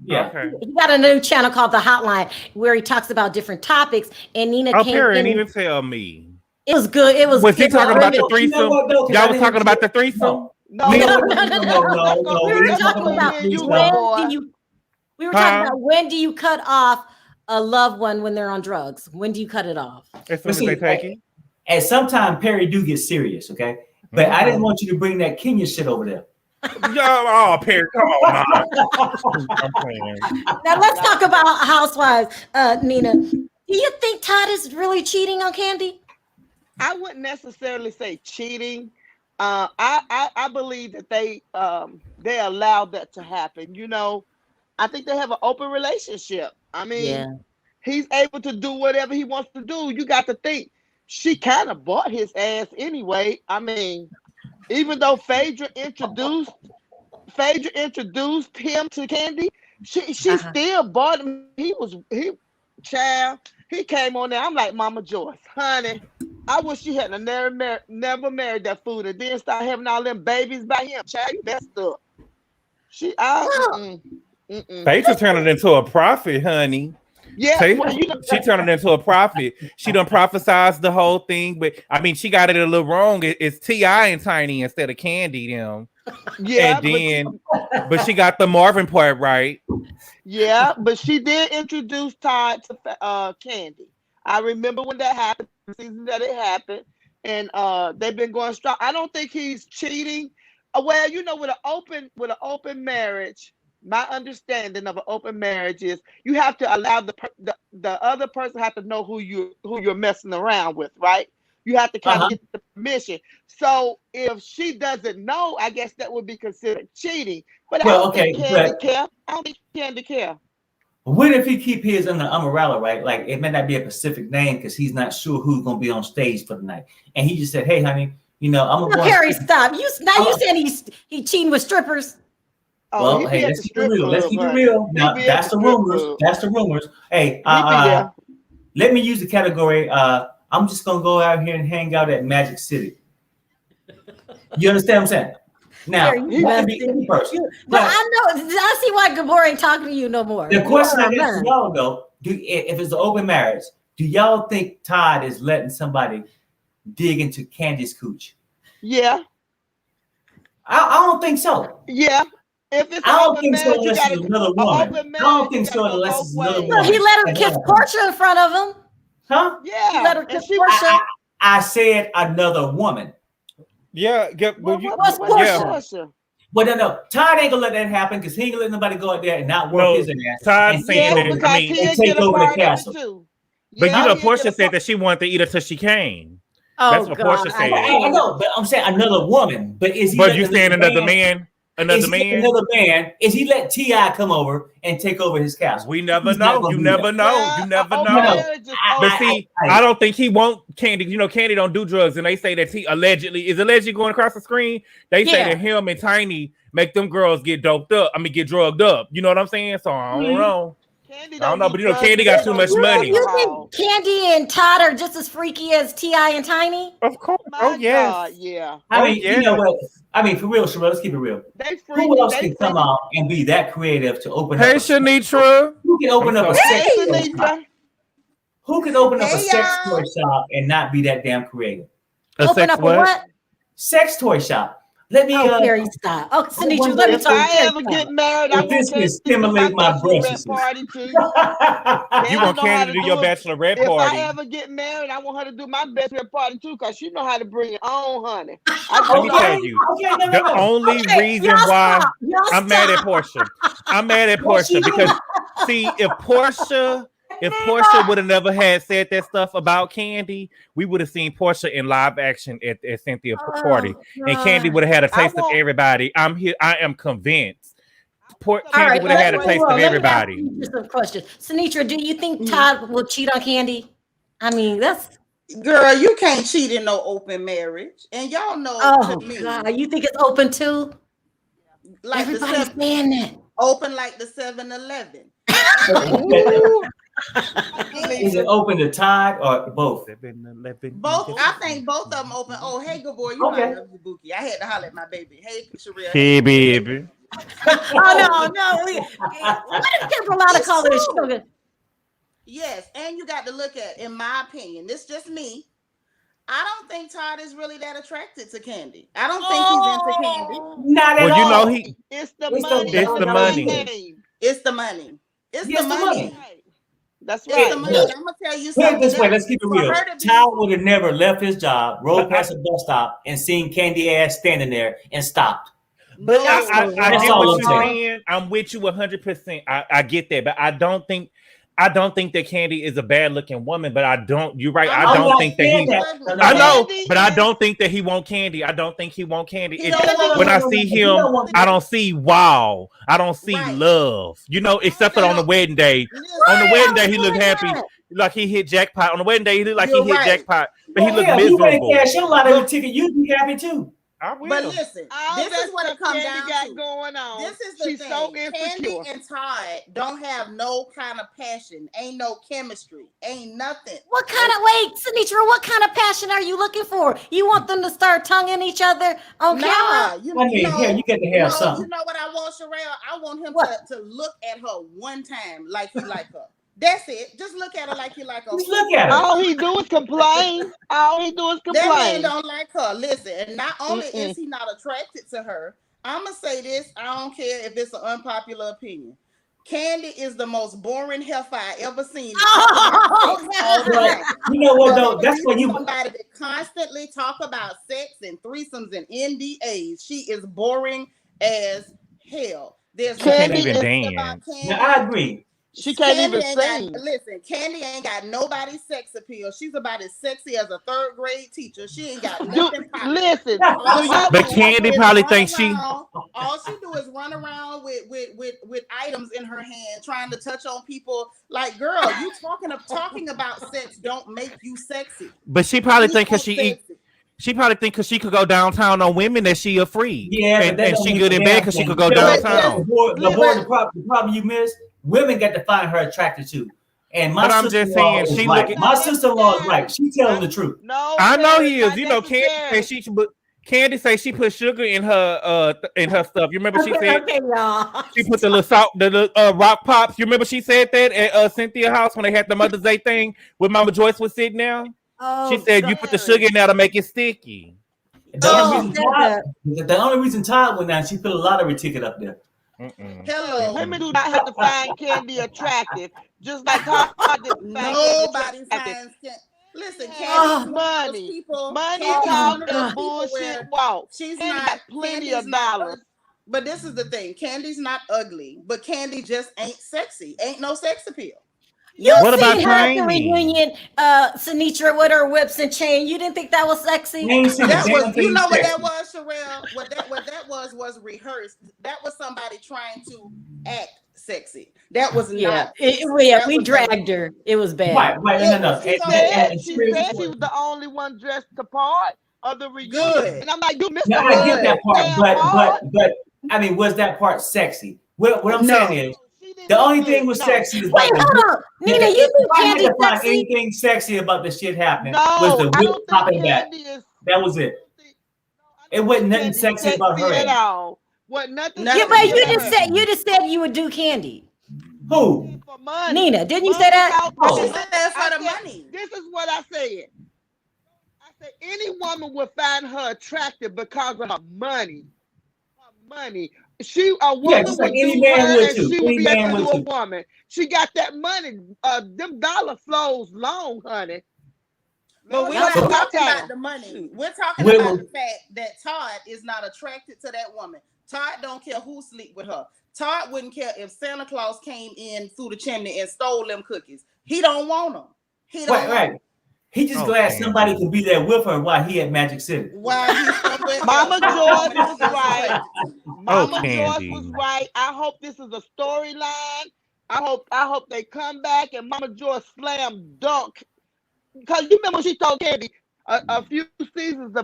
Yeah, okay. He got a new channel called The Hotline where he talks about different topics. And Nina came Perry in. didn't even tell me. It was good. It was. Was he talking about the threesome? Y'all was talking about the threesome? No. We were talking about when do you cut off a loved one when they're on drugs? When do you cut it off? As soon as they take it. And sometimes Perry do get serious, okay? But I didn't want you to bring that Kenya shit over there. Perry, come on now. I'm playing. Now let's talk about Housewives, Nina. Do you think Todd is really cheating on Kandi? I wouldn't necessarily say cheating. I believe that they allowed that to happen. You know, I think they have an open relationship. I mean, he's able to do whatever he wants to do. You got to think she kind of bought his ass anyway. I mean, even though Phaedra introduced him to Kandi, she still bought him. He came on there. I'm like, Mama Joyce, honey, I wish she had never married that fool and then start having all them babies by him. Child, you messed up. Phaedra turned it into a profit, honey. Yeah, she turned it into a profit. She done prophesized the whole thing, but I mean, she got it a little wrong. It's T.I. and Tiny instead of Kandi, them. Yeah, and then, but she got the Marvin part right. Yeah, but she did introduce Todd to Kandi. I remember when that happened, the season that it happened, and they've been going strong. I don't think he's cheating. Well, you know, with an open marriage. My understanding of an open marriage is you have to allow the other person have to know who you're messing around with, right? You have to kind of get the permission. So if she doesn't know, I guess that would be considered cheating. But I don't think Kandi care. I don't think Kandi care. What if he keep his in the umbrella, right? Like it may not be a specific name because he's not sure who's gonna be on stage for the night, and he just said, "Hey, honey, you know, I'm gonna." Harry, stop! You saying he cheating with strippers? Well, hey, let's keep it real. Let's keep it real. Now, that's the rumors. That's the rumors. Hey, let me use the category. I'm just gonna go out here and hang out at Magic City. You understand what I'm saying? Now, Very you can be any person. No, I know. I see why Gabor ain't talking to you no more. The question I got for y'all though, if it's an open marriage, do y'all think Todd is letting somebody dig into Candy's cooch? Yeah. I don't think so. Yeah. If it's I don't think so unless it's it's another woman. I don't think so unless it's another woman. He let her kiss Porsha in front of him. Huh? Yeah. He let her kiss Porsha. I said another woman. Yeah. What's Porsha? Well, no. Todd ain't gonna let that happen because he ain't gonna let nobody go out there and not work his ass. Todd saying and take over the castle. But Porsha said that she wanted to eat her till she came. That's what Porsha said. I know, but I'm saying another woman. But is he? But you saying another man? Another man? Is he let T.I. come over and take over his castle? We never know. You never know. You never know. But see, I don't think he won't Candy. You know, Candy don't do drugs, and they say that he allegedly going across the screen. They say that him and Tiny make them girls get doped up. I mean, get drugged up. You know what I'm saying? So I don't know. I don't know, but you know, Candy got too much money. You think Candy and Todd are just as freaky as T.I. and Tiny? Of course. Yeah. I mean, you know what? I mean, for real, Sharrell, let's keep it real. Who else can come out and be that creative to open up? Hey, Shanitra. Who can open up a sex toy shop? Who can open up a sex toy shop and not be that damn creative? Open up a what? Sex toy shop. Let me. Carrie, stop. Oh, Sinitra, let me talk. If I ever get married, I this can stimulate my breasts. Party too. You want Candy to do your bachelorette party? If I ever get married, I want her to do my bachelorette party too, because she know how to bring it on, honey. Let me tell you, the only reason why I'm mad at Porsha, because see, if Porsha would have never had said that stuff about Candy, we would have seen Porsha in live action at Cynthia's party, and Candy would have had a taste of everybody. I am convinced. Candy would have had a taste of everybody. Some questions, Sinitra. Do you think Todd will cheat on Candy? I mean, that's girl. You can't cheat in no open marriage, and y'all know. Oh God, you think it's open too? Like everybody's saying that. Open like the 7-Eleven. Is it open to Todd or both? Both. I think both of them open. Oh, hey, good boy. You might love you, Bookie. I had to holler at my baby. Hey, Sharrell. Hey, baby. Oh no. What if Caprolata call it sugar? Yes, and you got to look at, in my opinion, this just me. I don't think Todd is really that attracted to Candy. I don't think he's into Candy. Not at all. You know it's the money. It's the money. It's the money. It's the money. That's right. I'm gonna tell you something. This way, let's keep it real. Todd would have never left his job, rode past a bus stop, and seen Candy ass standing there and stopped. But I get what you're saying. I'm with you 100%. I get that, but I don't think that Candy is a bad looking woman. But you're right. I don't think that he. I know, but I don't think that he want Candy. I don't think he want Candy. When I see him, I don't see wow. I don't see love. You know, except for on the wedding day. On the wedding day, he looked happy, like he hit jackpot. On the wedding day, he looked like he hit jackpot, but he looked miserable. You cash in a lot of ticket. You'd be happy too. But listen, this is what it comes down to. Going on. This is the thing. So Candy and Todd don't have no kind of passion. Ain't no chemistry. Ain't nothing. What kind of Sinitra? What kind of passion are you looking for? You want them to start tonguing each other on camera? You get to have something. You know what I want, Sharrell? I want him to look at her one time like he like her. That's it. Just look at her like you like her. Just look at her. All he do is complain. That man don't like her. Listen, and not only is he not attracted to her, I'm gonna say this. I don't care if it's an unpopular opinion. Candy is the most boring heifer I ever seen. You know what though? That's when you somebody that constantly talk about sex and threesomes and NDAs. She is boring as hell. There's can't even dance. I agree. She can't even sing. Listen, Candy ain't got nobody's sex appeal. She's about as sexy as a third grade teacher. She ain't got nothing. Listen, but Candy probably thinks she. All she do is run around with items in her hand, trying to touch on people. Like, girl, you talking about sex don't make you sexy. But she probably think because she probably think because she could go downtown on women that she a free. Yeah, and she good in bed because she could go downtown. The problem you missed. Women got to find her attractive too, and my sister-in-law is right. My sister-in-law is right. She telling the truth. No, I know he is. You know, Candy. Candy say she put sugar in her stuff. You remember she said y'all. she put the little salt, the little rock pops. You remember she said that at Cynthia's house when they had the Mother's Day thing with Mama Joyce was sitting there. She said you put the sugar in there to make it sticky. The only reason Todd went down, she put a lottery ticket up there. Hello. Women do not have to find Candy attractive, just like Todd did. Nobody finds Candy. Listen, Candy, money talking the bullshit walk. She's Candy not got plenty of dollars. But this is the thing: Candy's not ugly, but Candy just ain't sexy. Ain't no sex appeal. What about her at the reunion, Sinitra with her whips and chain? You didn't think that was sexy? That was, you know what that was, Sharrell? What that was rehearsed. That was somebody trying to act sexy. That was not. We dragged her. It was bad. Right. No. She said she was the only one dressed the part of the reunion. Good. And I'm like, you missed I get that part, but I mean, was that part sexy? What I'm saying is, the only thing was sexy is wait, hold on. Nina, you think Candy sexy? Anything sexy about the shit happening was the whip popping back. That was it. It wasn't nothing sexy about her at all. What nothing? Yeah, but you just said you would do Candy. Who? For money. Nina, didn't you say that? She said that for the money. This is what I said. I said any woman would find her attractive because of her money. Her money. A woman would like any do man her would and too. she would Any be able man to do would a too. woman. She got that money. Them dollar flows long, honey. But we're not talking about the money. We're talking about the fact that Todd is not attracted to that woman. Todd don't care who sleep with her. Todd wouldn't care if Santa Claus came in through the chimney and stole them cookies. He don't want them. He don't want them. He just glad somebody could be there with her while he at Magic City. While he's somewhere Mama Joyce was right. Mama Joyce Candy. was right. I hope this is a storyline. I hope they come back and Mama Joyce slam dunk. Because you remember she told Candy a few seasons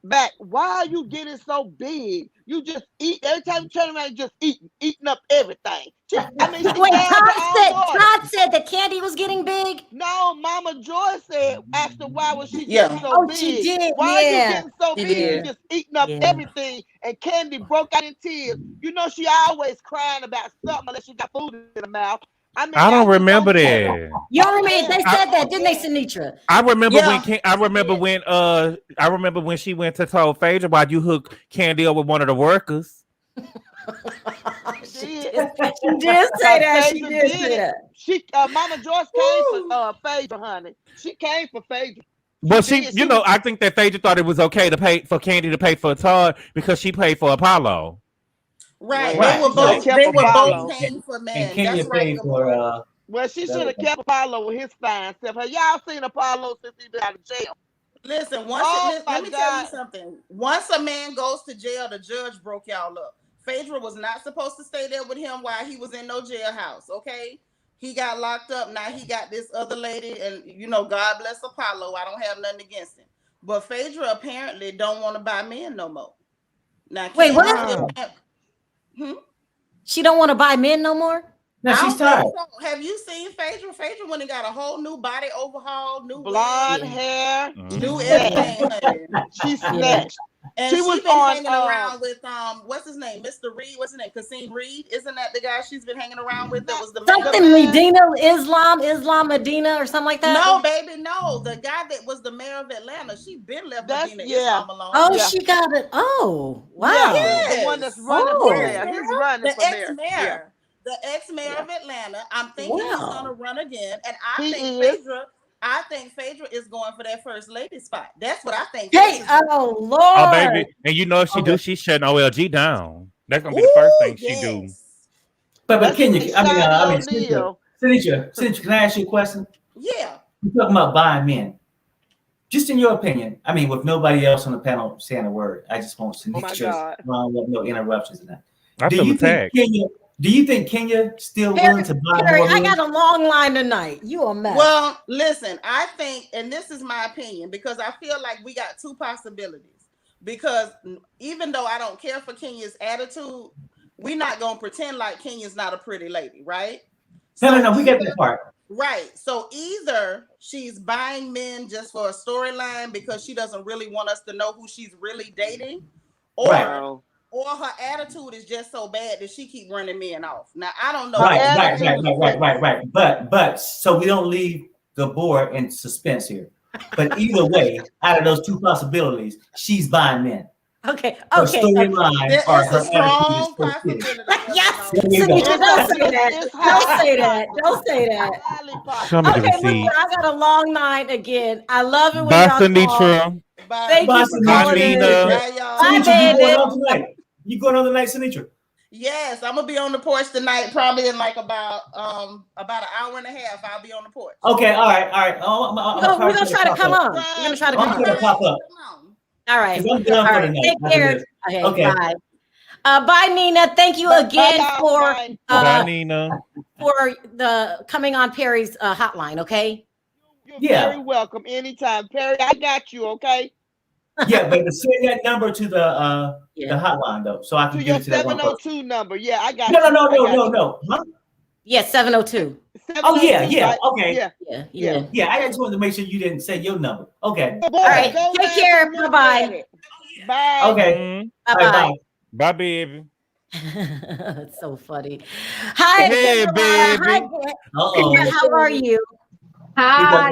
back, why are you getting so big? You just eat every time you turn around, you just eating up everything. Todd said that Candy was getting big. No, Mama Joy asked her why was she getting so big? She did. Why are you getting so big? You just eating up everything. And Candy broke out in tears. You know she always crying about something unless she got food in her mouth. I don't remember that. Y'all remember they said that, didn't they, Sinitra? I remember when she went to tell Phaedra why you hooked Candy up with one of the workers. She did say that. She did say that. Mama Joyce came for Phaedra, honey. She came for Phaedra. Well, I think that Phaedra thought it was okay to pay for Candy to pay for Todd because she paid for Apollo. Right. They were both paying for men. And Kenya paid for well, she should have kept Apollo with his fine self. Have y'all seen Apollo since he been out of jail? Listen, let me tell you something. Once a man goes to jail, the judge broke y'all up. Phaedra was not supposed to stay there with him while he was in no jailhouse, okay? He got locked up. Now he got this other lady, and God bless Apollo. I don't have nothing against him. But Phaedra apparently don't want to buy men no more. Now, wait, what? She don't want to buy men no more? No, she's tired. Have you seen Phaedra? Phaedra when he got a whole new body overhaul, new blonde hair, new everything. She's snatched. And she was hanging around with what's his name, Mr. Reed. What's his name? Kasim Reed. Isn't that the guy she's been hanging around with? That was the something Medina, Islam Medina, or something like that. No, baby, no. The guy that was the mayor of Atlanta. She been left Medina Islam alone. Oh, she got it. Oh, wow. The one that's running for mayor. He's running for mayor. The ex-mayor of Atlanta. I'm thinking he's gonna run again, and I think Phaedra is going for that first lady spot. That's what I think. Hey, oh Lord! Oh baby, and if she do, she's shutting OLG down. That's gonna be the first thing she do. But Kenya, Sinitra, can I ask you a question? Yeah. You're talking about buying men. Just in your opinion, with nobody else on the panel saying a word, I just want Sinitra. No interruptions in that. I feel attacked. Do you think Kenya still willing to buy more men? I got a long line tonight. You a mess. Well, listen, I think, and this is my opinion, because I feel like we got two possibilities. Because even though I don't care for Kenya's attitude, we're not going to pretend like Kenya's not a pretty lady, right? No. We get that part. Right. So either she's buying men just for a storyline because she doesn't really want us to know who she's really dating, or her attitude is just so bad that she keep running men off. Now I don't know. Right. But so we don't leave Gabor in suspense here. But either way, out of those two possibilities, she's buying men. Okay. Her storyline or her strong possibility. Yes. Don't say that. Okay, look, I got a long night again. I love it when y'all call. Thank you for calling in. Bye, baby. You going on tonight, Sinitra? Yes, I'm gonna be on the porch tonight, probably in like about an hour and a half. I'll be on the porch. Okay, all right. We're gonna try to come on. We're gonna try to come on. Pop up. All right. Take care. Okay. Bye. Bye, Nina. Thank you again for the coming on Perry's hotline. Okay. You're very welcome. Anytime, Perry. I got you. Okay. Yeah, but send that number to the hotline though, so I can give it to that 702 number. Yeah, I got No. Huh? Yes, 702. Oh yeah. Okay. Yeah. I just wanted to make sure you didn't say your number. Okay. All right. Take care. Bye. Bye. Okay. Bye. Bye, baby. It's so funny. Hi, hey, baby. Hi, how are you? Hi, how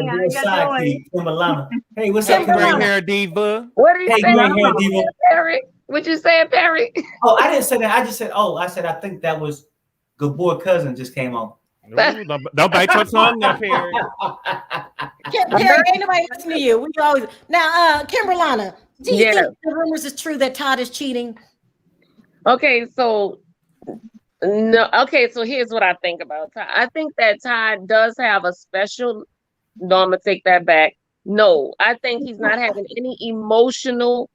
you doing? Hey, what's up, Green hair diva? What are you saying? Green hair diva. Perry? What you saying, Perry? Oh, I didn't say that. I just said, I think that was Gabor cousin just came on. Ooh, don't bite your tongue now, Perry. Perry, ain't nobody listening to you. We always now, Kimberlana, do you think the rumors is true that Todd is cheating? Okay, so here's what I think about Todd. I think that Todd does have a special. No, I'm gonna take that back. No, I think he's not having any emotional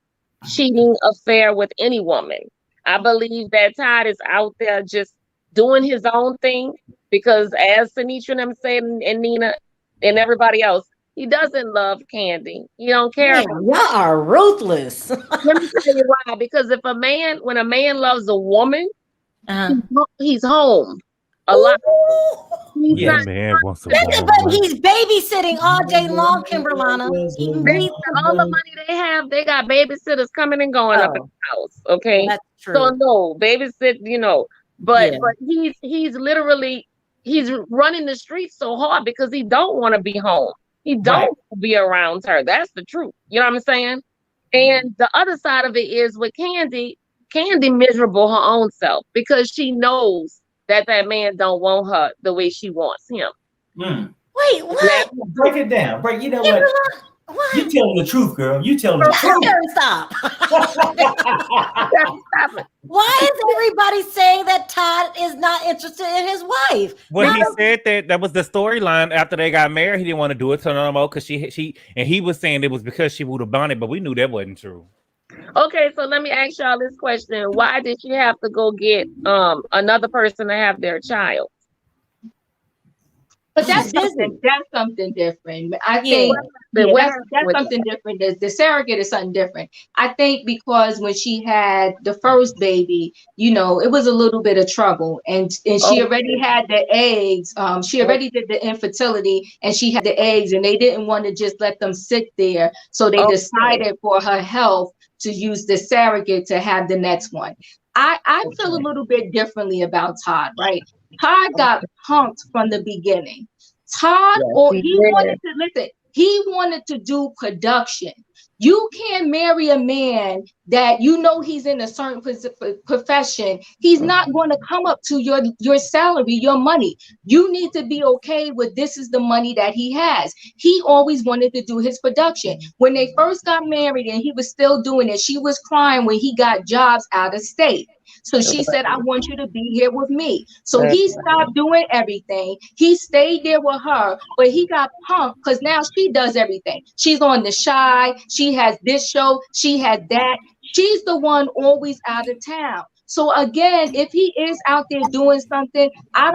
cheating affair with any woman. I believe that Todd is out there just doing his own thing because, as Sinitra and I'm saying, and Nina and everybody else, he doesn't love Candy. He don't care. Y'all are ruthless. Let me tell you why. Because when a man loves a woman, he's home a lot. Man wants to but he's babysitting all day long, Kimberlana. All the money they have, they got babysitters coming and going up in the house. Okay, that's true. So no babysit, but he's literally running the streets so hard because he don't want to be home. He don't be around her. That's the truth. You know what I'm saying? And the other side of it is with Candy miserable her own self because she knows that man don't want her the way she wants him. Wait, what? Break it down. You know what? You telling the truth, girl. You telling the truth. Stop. Why is everybody saying that Todd is not interested in his wife? Well, he said that was the storyline after they got married. He didn't want to do it to no more because he was saying it was because she would have done it, but we knew that wasn't true. Okay, so let me ask y'all this question. Why did she have to go get another person to have their child? But that's something different. I think that's something different. The surrogate is something different. I think because when she had the first baby, it was a little bit of trouble, and she already had the eggs. She already did the infertility, and she had the eggs, and they didn't want to just let them sit there, so they decided for her health to use the surrogate to have the next one. I feel a little bit differently about Todd, right? Todd got punked from the beginning. Todd, he wanted to do production. You can't marry a man that he's in a certain profession. He's not going to come up to your salary, your money. You need to be okay with this is the money that he has. He always wanted to do his production. When they first got married and he was still doing it, she was crying when he got jobs out of state. So she said, I want you to be here with me. So he stopped doing everything. He stayed there with her, but he got punked because now she does everything. She's on The Shy. She has this show. She has that. She's the one always out of town. So again, if he is out there doing something, I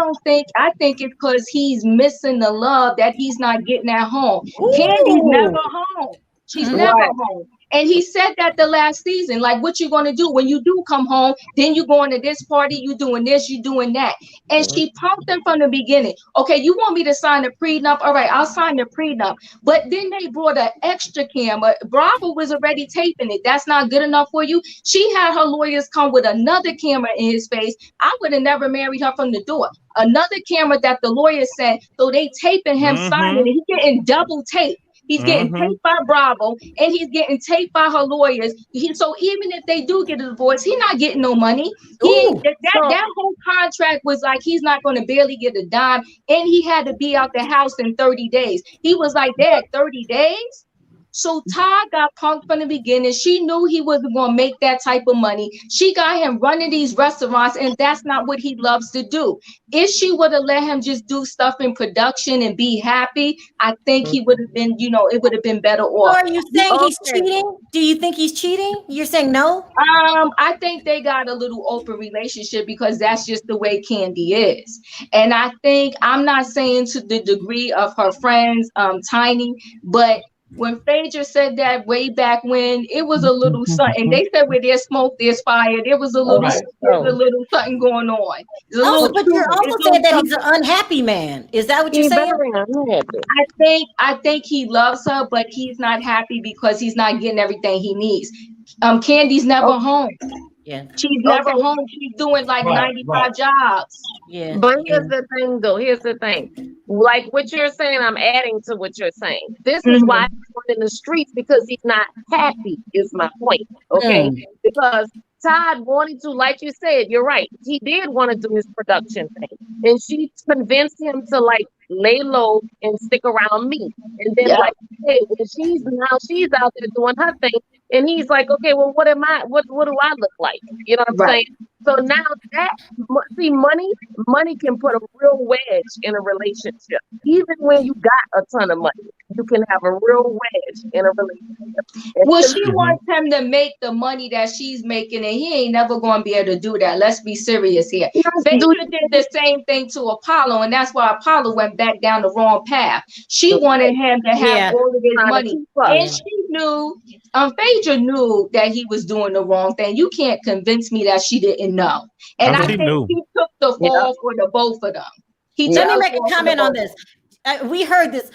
think it's because he's missing the love that he's not getting at home. Candy's never home. She's never home. And he said that the last season, like, what you gonna do when you do come home? Then you going to this party, you doing this, you doing that. And she pumped him from the beginning. Okay, you want me to sign the prenup? All right, I'll sign the prenup. But then they brought an extra camera. Bravo was already taping it. That's not good enough for you. She had her lawyers come with another camera in his face. I would have never married her from the door. Another camera that the lawyer sent, so they taping him signing, and he's getting double tape. He's getting taped by Bravo, and he's getting taped by her lawyers. So even if they do get a divorce, he's not getting no money. That whole contract was like he's not going to barely get a dime, and he had to be out the house in 30 days. He was like, Dad, 30 days? So Todd got punked from the beginning. She knew he wasn't going to make that type of money. She got him running these restaurants, and that's not what he loves to do. If she would have let him just do stuff in production and be happy, I think he would have been, it would have been better off. So are you saying he's cheating? Do you think he's cheating? You're saying no? I think they got a little open relationship because that's just the way Candy is. And I think, I'm not saying to the degree of her friends, Tiny, but when Phaedra said that way back when, it was a little something. They said where there's smoke, there's fire. There was a little, something going on. But you're also saying that he's an unhappy man. Is that what you're saying? I think he loves her, but he's not happy because he's not getting everything he needs. Candy's never home. Yeah, she's never home. She's doing like 95 jobs. Yeah, but here's the thing, though. Here's the thing. Like what you're saying, I'm adding to what you're saying. This is why he's in the streets, because he's not happy. Is my point. Okay, because Todd wanted to, like you said, you're right. He did want to do his production thing, and she convinced him to like lay low and stick around me. And then, like, hey, she's out there doing her thing. And he's like, okay, well, what do I look like? You know what I'm saying? So now money can put a real wedge in a relationship. Even when you got a ton of money, you can have a real wedge in a relationship. Well, she wants him to make the money that she's making, and he ain't never going to be able to do that. Let's be serious here. Phaedra did the same thing to Apollo, and that's why Apollo went back down the wrong path. She wanted him to have all of his money, and she knew, Phaedra knew that he was doing the wrong thing. You can't convince me that she didn't know. And I think he took the fall for the both of them. Let me make a comment on this. We heard this.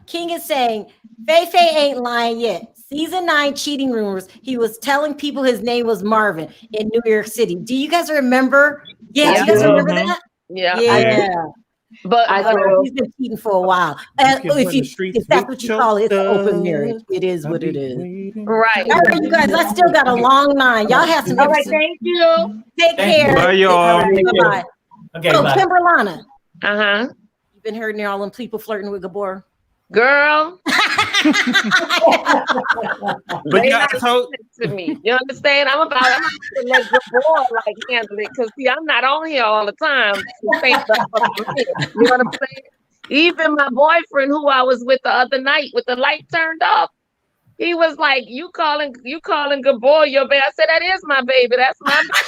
King is saying, Faye ain't lying yet. Season 9 cheating rumors. He was telling people his name was Marvin in New York City. Do you guys remember? Yeah, you guys remember that? Yeah. But he's been cheating for a while. If that's what you call it, it's open marriage. It is what it is. Right. All right, you guys, I still got a long line. Y'all have some. All right, thank you. Take care. Bye, y'all. Bye. Okay, so, bye. Kimberlana. You've been hearing all them people flirting with Gabor? Girl. But you got told to me. You understand? I'm about to let Gabor like handle it, because see, I'm not on here all the time. You know what I'm saying? Even my boyfriend, who I was with the other night with the light turned off, he was like, you calling Gabor your baby? I said, that is my baby. That's my baby.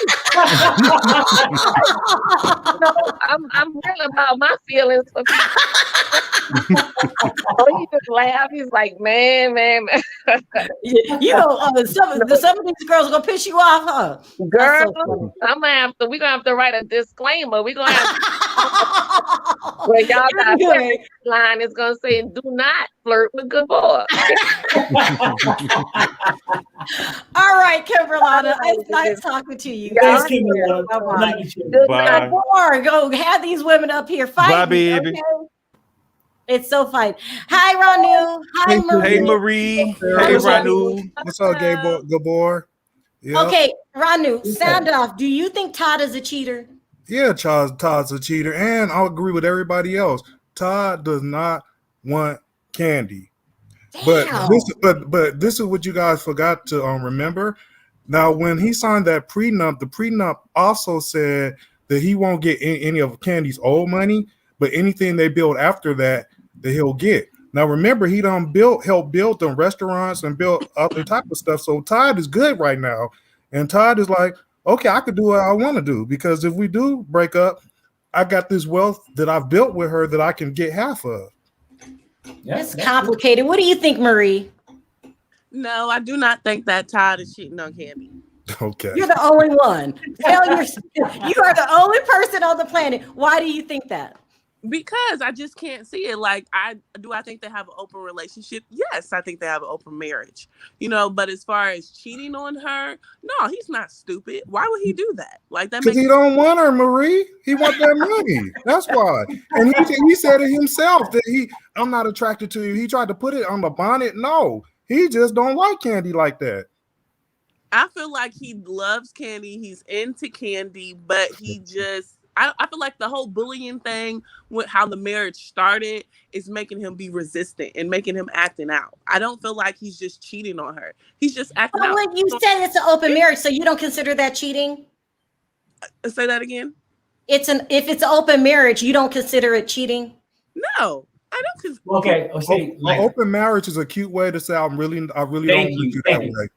I'm real about my feelings. Oh, he just laughed. He's like, man. You know, some of these girls are gonna piss you off, huh? Girl, we're gonna have to write a disclaimer. We're gonna have where y'all got line is gonna say, do not flirt with Gabor. All right, Kimberlana, it's nice talking to you. Thanks, Kimberlana. Bye. Go have these women up here fighting. Bye, baby. Okay? It's so fun. Hi, Ranu. Hi, Marie. Hey, Marie. Hey, Ranu. What's up, Gabor? Yeah. Okay, Ranu, sound off. Do you think Todd is a cheater? Yeah, Todd's a cheater, and I'll agree with everybody else. Todd does not want Candy. Damn. But this is what you guys forgot to remember. Now, when he signed that prenup, the prenup also said that he won't get any of Candy's old money, but anything they build after that he'll get. Now, remember, he helped build them restaurants and build other type of stuff. So Todd is good right now, and Todd is like, okay, I could do what I want to do, because if we do break up, I got this wealth that I've built with her that I can get half of. It's complicated. What do you think, Marie? No, I do not think that Todd is cheating on Candy. Okay. You're the only one. You are the only person on the planet. Why do you think that? Because I just can't see it. Like, I think they have an open relationship? Yes, I think they have an open marriage. But as far as cheating on her, no, he's not stupid. Why would he do that? Like that? Because he don't want her, Marie. He want that money. That's why. And he said it himself that I'm not attracted to you. He tried to put it on the bonnet. No, he just don't like Candy like that. I feel like he loves Candy. He's into Candy, but he just. I feel like the whole bullying thing with how the marriage started is making him be resistant and making him acting out. I don't feel like he's just cheating on her. He's just acting out. When you said it's an open marriage, so you don't consider that cheating? Say that again. If it's an open marriage, you don't consider it cheating? No, I don't consider. Okay. Open marriage is a cute way to say I really don't want you that way.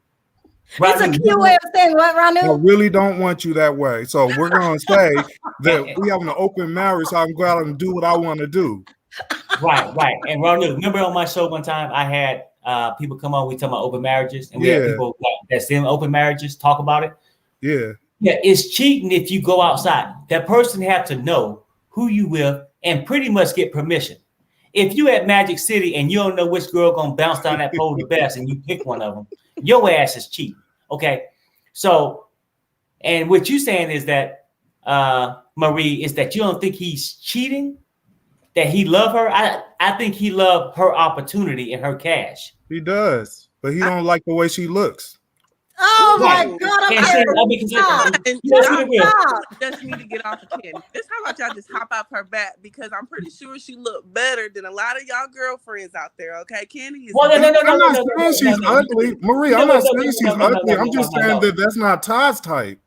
It's a cute way of saying what, Ranu? I really don't want you that way. So we're going to say that we have an open marriage, so I'm glad I can do what I want to do. Right. And Ranu, remember on my show one time I had people come on, we talk about open marriages, and we had people that's in open marriages talk about it. Yeah. Yeah, it's cheating if you go outside. That person have to know who you with and pretty much get permission. If you at Magic City and you don't know which girl gonna bounce down that pole the best and you pick one of them, your ass is cheating. Okay, so, and what you're saying is that, Marie, is that you don't think he's cheating, that he love her? I think he loved her opportunity and her cash. He does, but he don't like the way she looks. Oh my God! Just need to get off of Candy. How about y'all just hop off her back, because I'm pretty sure she looked better than a lot of y'all girlfriends out there. Okay, Candy is. I'm not saying she's ugly, Marie. I'm not saying she's ugly. I'm just saying that that's not Todd's type.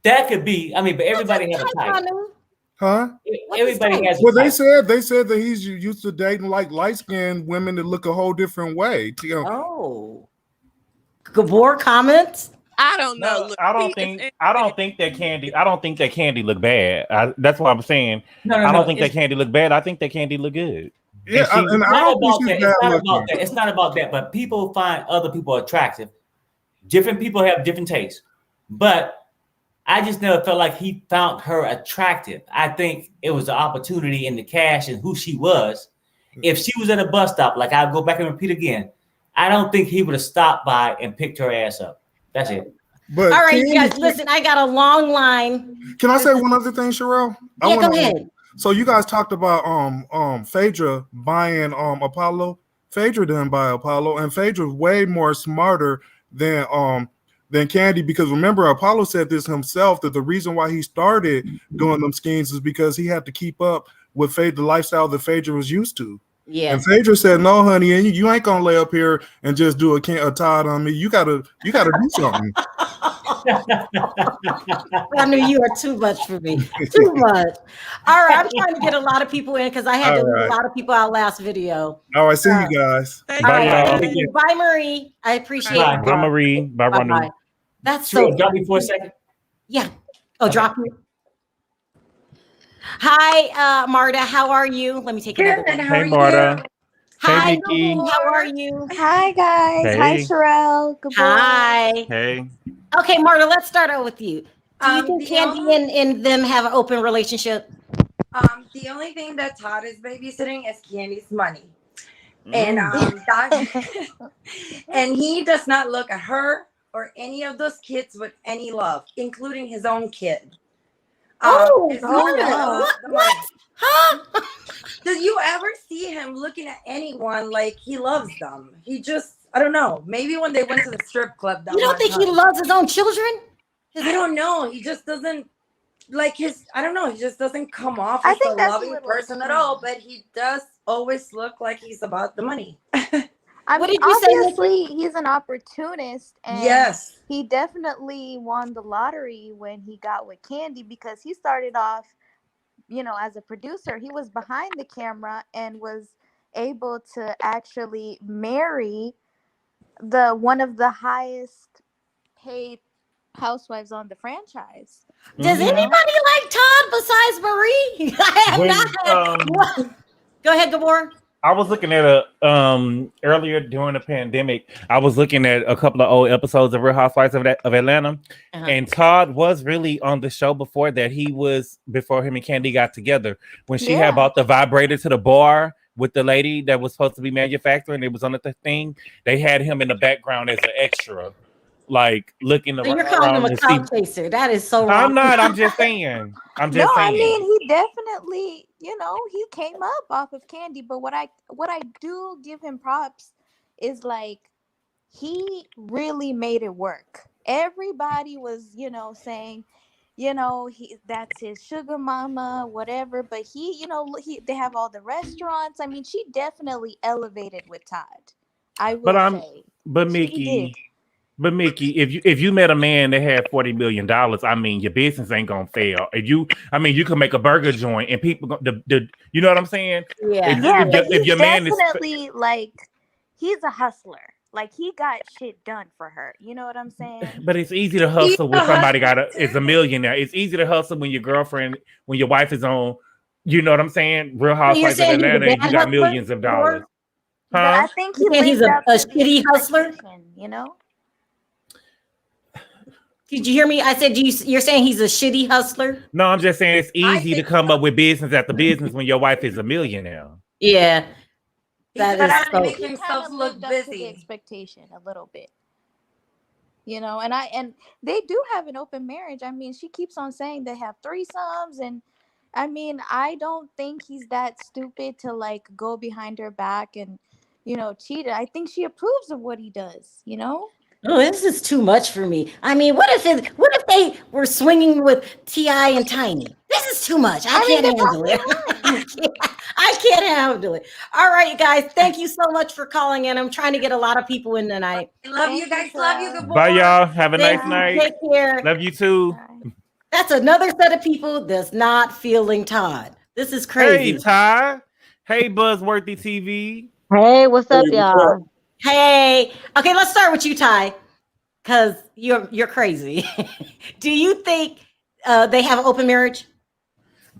That could be. I mean, but everybody has a type. Huh? Everybody has. Well, they said that he's used to dating like light-skinned women that look a whole different way. Oh. Gabor comments. I don't know. No, I don't think that Candy look bad. That's what I'm saying. I don't think that Candy look bad. I think that Candy look good. Yeah, it's not about that. But people find other people attractive. Different people have different tastes. But I just never felt like he found her attractive. I think it was the opportunity and the cash and who she was. If she was at a bus stop, like I'll go back and repeat again, I don't think he would have stopped by and picked her ass up. That's it. But all right, you guys, listen, I got a long line. Can I say one other thing, Sharrell? Yeah, go ahead. So you guys talked about Phaedra buying Apollo. Phaedra didn't buy Apollo, and Phaedra's way more smarter than Candy, because remember, Apollo said this himself, that the reason why he started doing them schemes is because he had to keep up with the lifestyle that Phaedra was used to. Yeah. And Phaedra said, "No, honey, and you ain't gonna lay up here and just do a Todd on me. You gotta do something." I knew you are too much for me. Too much. All right, I'm trying to get a lot of people in because I had to leave a lot of people out last video. All right, see you guys. Bye, y'all. Bye, Marie. I appreciate it. Bye, Marie. Bye, Ranu. That's so. Drop me for a second. Yeah. Oh, okay. Drop me. Hi, Marta. How are you? Let me take another one. Hey, Marta. Hi, Nikki. how are you? Hi, guys. Hey. Hi, Sharrell. Good morning. Hi. Hey. Okay, Marta, let's start out with you. Do you think Candy and them have an open relationship? The only thing that Todd is babysitting is Candy's money. And and he does not look at her or any of those kids with any love, including his own kid. What? Huh? Does you ever see him looking at anyone like he loves them? He just, I don't know. Maybe when they went to the strip club. You don't think he loves his own children? I don't know. He just doesn't like his, I don't know. He just doesn't come off I as think a that's loving person at all, but he does always look like he's about the money. I mean, obviously, he's an opportunist, and yes, he definitely won the lottery when he got with Candy, because he started off, you know, as a producer. He was behind the camera and was able to actually marry one of the highest paid housewives on the franchise. Does anybody like Todd besides Marie? I have not. Go ahead, Gabor. I was looking at earlier during the pandemic. I was looking at a couple of old episodes of Real Housewives of Atlanta, and Todd was really on the show before that. Before him and Candy got together when she had bought the vibrator to the bar with the lady that was supposed to be manufacturing. It was on the thing. They had him in the background as an extra, like looking around. You're calling him a clout chaser. That is so wrong. I'm not. I'm just saying. I mean, he definitely, he came up off of Candy. But what I do give him props is like he really made it work. Everybody was, saying, that's his sugar mama, whatever. But they have all the restaurants. I mean, she definitely elevated with Todd. I will say. But Mickey, if you met a man that had $40 million, I mean, your business ain't gonna fail. You can make a burger joint and people, you know what I'm saying? Yeah. If your man is definitely like, he's a hustler. Like he got shit done for her. You know what I'm saying? But it's easy to hustle when somebody is a millionaire. It's easy to hustle when your wife is on. You know what I'm saying? Real Housewives of Atlanta, and you got millions of dollars. But I think he's a shitty hustler. Did you hear me? I said you're saying he's a shitty hustler? No, I'm just saying it's easy to come up with business after business when your wife is a millionaire. Yeah. That is so. Make himself look busy. The expectation a little bit. And they do have an open marriage. I mean, she keeps on saying they have threesomes, and I mean, I don't think he's that stupid to like go behind her back and cheat. I think she approves of what he does. Oh, this is too much for me. I mean, what if they were swinging with T.I. and Tiny? This is too much. I can't handle it. I can't handle it. All right, you guys. Thank you so much for calling in. I'm trying to get a lot of people in tonight. Love you guys. Love you. Good boy. Bye, y'all. Have a nice night. Take care. Love you too. That's another set of people that's not feeling Todd. This is crazy. Hey, Todd. Hey, Buzzworthy TV. Hey, what's up, y'all? Hey. Okay, let's start with you, Ty, because you're crazy. Do you think they have an open marriage?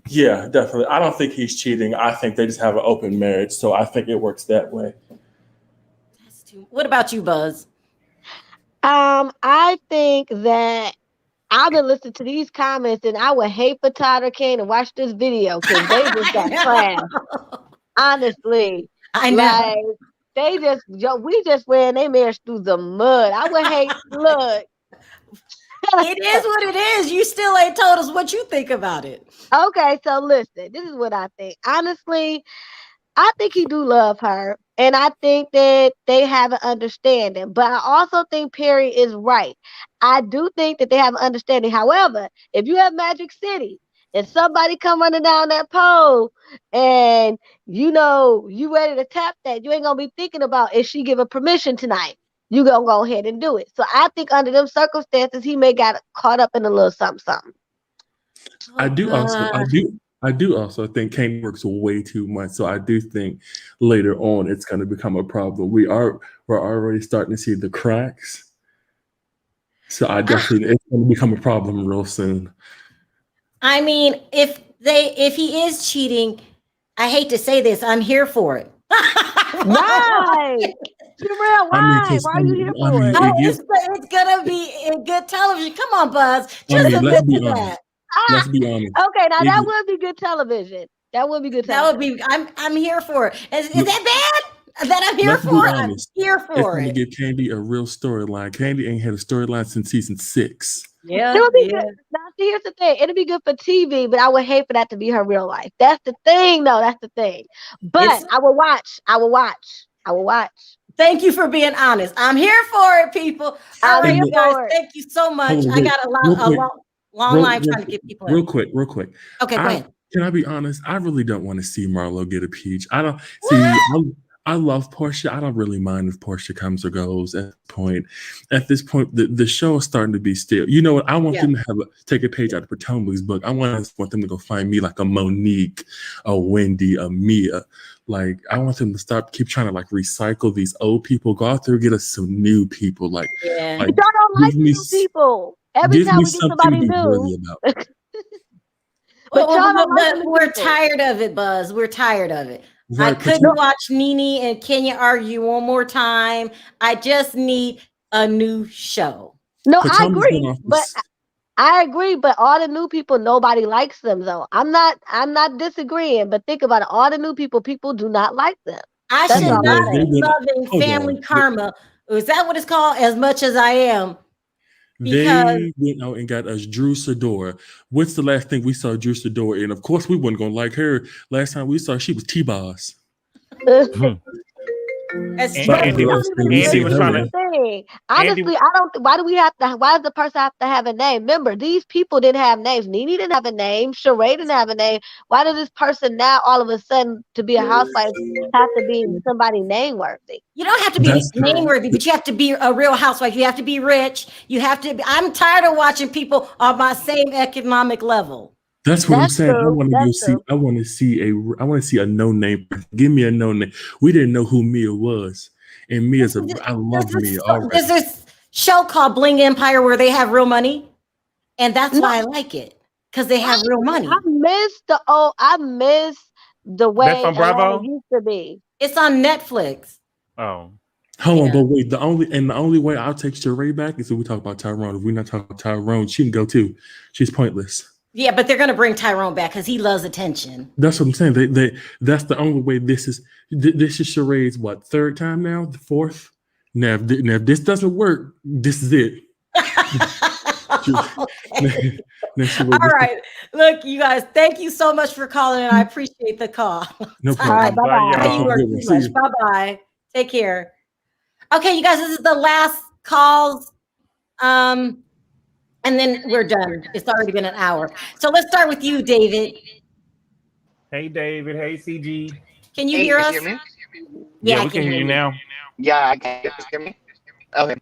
Yeah, definitely. I don't think he's cheating. I think they just have an open marriage. So I think it works that way. What about you, Buzz? I think that I've been listening to these comments and I would hate for Todd or Kane to watch this video because they just got trashed. Honestly. I know. Like, we just ran their marriage through the mud. I would hate, look. It is what it is. You still ain't told us what you think about it. Okay, so listen, this is what I think. Honestly, I think he do love her, and I think that they have an understanding. But I also think Perry is right. I do think that they have an understanding. However, if you have Magic City and somebody come running down that pole and you ready to tap that, you ain't gonna be thinking about is she giving permission tonight. You gonna go ahead and do it. So I think under them circumstances, he may got caught up in a little something. I do also think Kane works way too much. So I do think later on it's going to become a problem. We're already starting to see the cracks. So I definitely it's going to become a problem real soon. I mean, if he is cheating, I hate to say this, I'm here for it. Why? Sharrell, why? Why are you here for it? It's gonna be a good television. Come on, Buzz. Just admit to that. Let's be honest. Okay, now that would be good television. That would be good television. That would be. I'm here for it. Is that bad? That I'm here for it. I'm here for it. It's going to give Candy a real storyline. Candy ain't had a storyline since season 6. Yeah, it would be good. Now, here's the thing: it'll be good for TV, but I would hate for that to be her real life. That's the thing, though. That's the thing. But I will watch. Thank you for being honest. I'm here for it, people. All right, guys. Thank you so much. I got a long line trying to get people in. Real quick. Okay, go ahead. Can I be honest? I really don't want to see Marlo get a peach. I don't see. I love Porsha. I don't really mind if Porsha comes or goes at this point, the show is starting to be still. You know what? I want them to take a page out of Potomac's book. I want them to go find me like a Monique, a Wendy, a Mia. Like, I want them to keep trying to like recycle these old people. Go out there and get us some new people. Like, y'all don't like new people. Every time we get somebody new. But we're tired of it, Buzz. We're tired of it. I couldn't watch Nene and Kenya argue one more time. I just need a new show. No, I agree, but all the new people, nobody likes them though. I'm not disagreeing, but think about it. All the new people do not like them. I should not be loving Family Karma. Is that what it's called? As much as I am. They went out and got us Drew Sidor. What's the last thing we saw Drew Sidor in? Of course, we wasn't gonna like her. Last time we saw, she was T-Boss. Andy was trying to. Honestly, I don't. Why do we have to? Why does the person have to have a name? Remember, these people didn't have names. Nene didn't have a name. Sharrell didn't have a name. Why does this person now, all of a sudden, to be a housewife, have to be somebody name worthy? You don't have to be name worthy, but you have to be a real housewife. You have to be rich. You have to. I'm tired of watching people on my same economic level. That's what I'm saying. I want to go see. I want to see a no name. Give me a no name. We didn't know who Mia was, and Mia's I love Mia. There's this show called Bling Empire where they have real money, and that's why I like it because they have real money. I miss the way it used to be. It's on Netflix. Oh. Hold on, but wait. The only way I'll take Sheree back is if we talk about Tyrone. If we're not talking about Tyrone, she can go too. She's pointless. Yeah, but they're gonna bring Tyrone back because he loves attention. That's what I'm saying. That's the only way. This is Sheree's third time now, the fourth. Now if this doesn't work, this is it. All right, look, you guys. Thank you so much for calling, and I appreciate the call. No problem. Bye bye. Take care. Okay, you guys. This is the last calls. And then we're done. It's already been an hour. So let's start with you, David. Hey, David. Hey, CG. Can you hear us? Hear me? Yeah, we can hear you now. Yeah, I can hear me. Okay.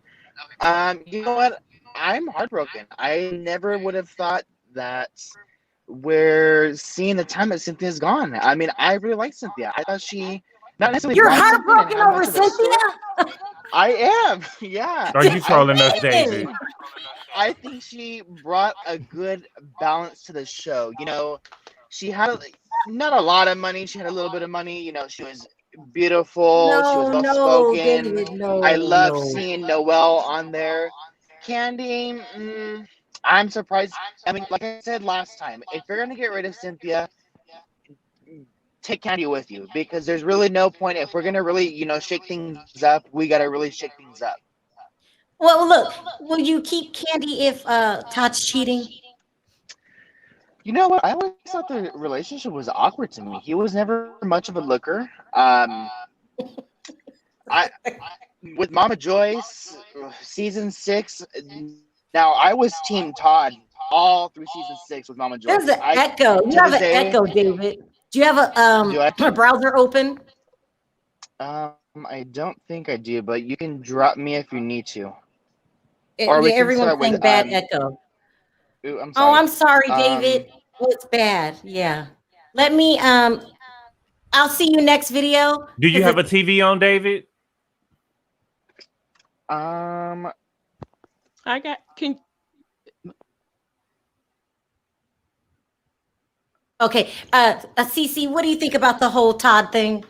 You know what? I'm heartbroken. I never would have thought that we're seeing the time that Cynthia's gone. I mean, I really like Cynthia. I thought she not necessarily. You're heartbroken over Cynthia? I am. Yeah. Are you trolling us, David? I think she brought a good balance to the show. You know, she had not a lot of money. She had a little bit of money. You know, she was beautiful. She was well spoken. I love seeing Noelle on there. Candy, I'm surprised. I mean, like I said last time, if you're gonna get rid of Cynthia, take Candy with you because there's really no point. If we're gonna really, shake things up, we gotta really shake things up. Well, look, will you keep Candy if Todd's cheating? You know what? I always thought the relationship was awkward to me. He was never much of a looker. With Mama Joyce, season 6. Now I was Team Todd all through season 6 with Mama Joyce. There's an echo. You have an echo, David. Do you have a browser open? I don't think I do, but you can drop me if you need to. Everyone's saying bad echo. Ooh, I'm sorry. Oh, I'm sorry, David. It's bad. Yeah. Let me. I'll see you next video. Do you have a TV on, David? Okay. CC, what do you think about the whole Todd thing?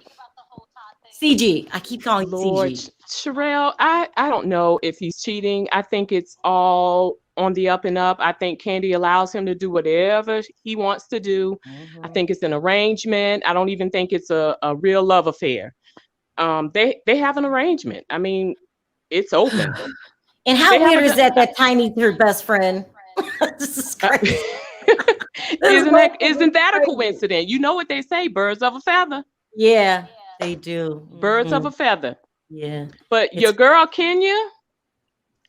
CG. I keep calling CG. Sharrell, I don't know if he's cheating. I think it's all on the up and up. I think Candy allows him to do whatever he wants to do. I think it's an arrangement. I don't even think it's a real love affair. They have an arrangement. I mean, it's open. And how weird is that Tiny's her best friend? This is crazy. Isn't that a coincidence? You know what they say, birds of a feather. Yeah, they do. Birds of a feather. Yeah. But your girl Kenya,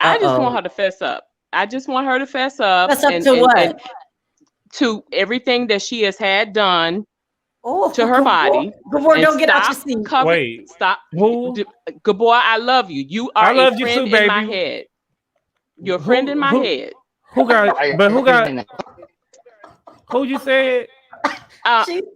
I just want her to fess up. Fess up to what? To everything that she has had done to her body. Gabor, don't get out your seat. Wait. Stop. Who? Gabor, I love you. You are a friend in my head. You're a friend in my head. Who you said?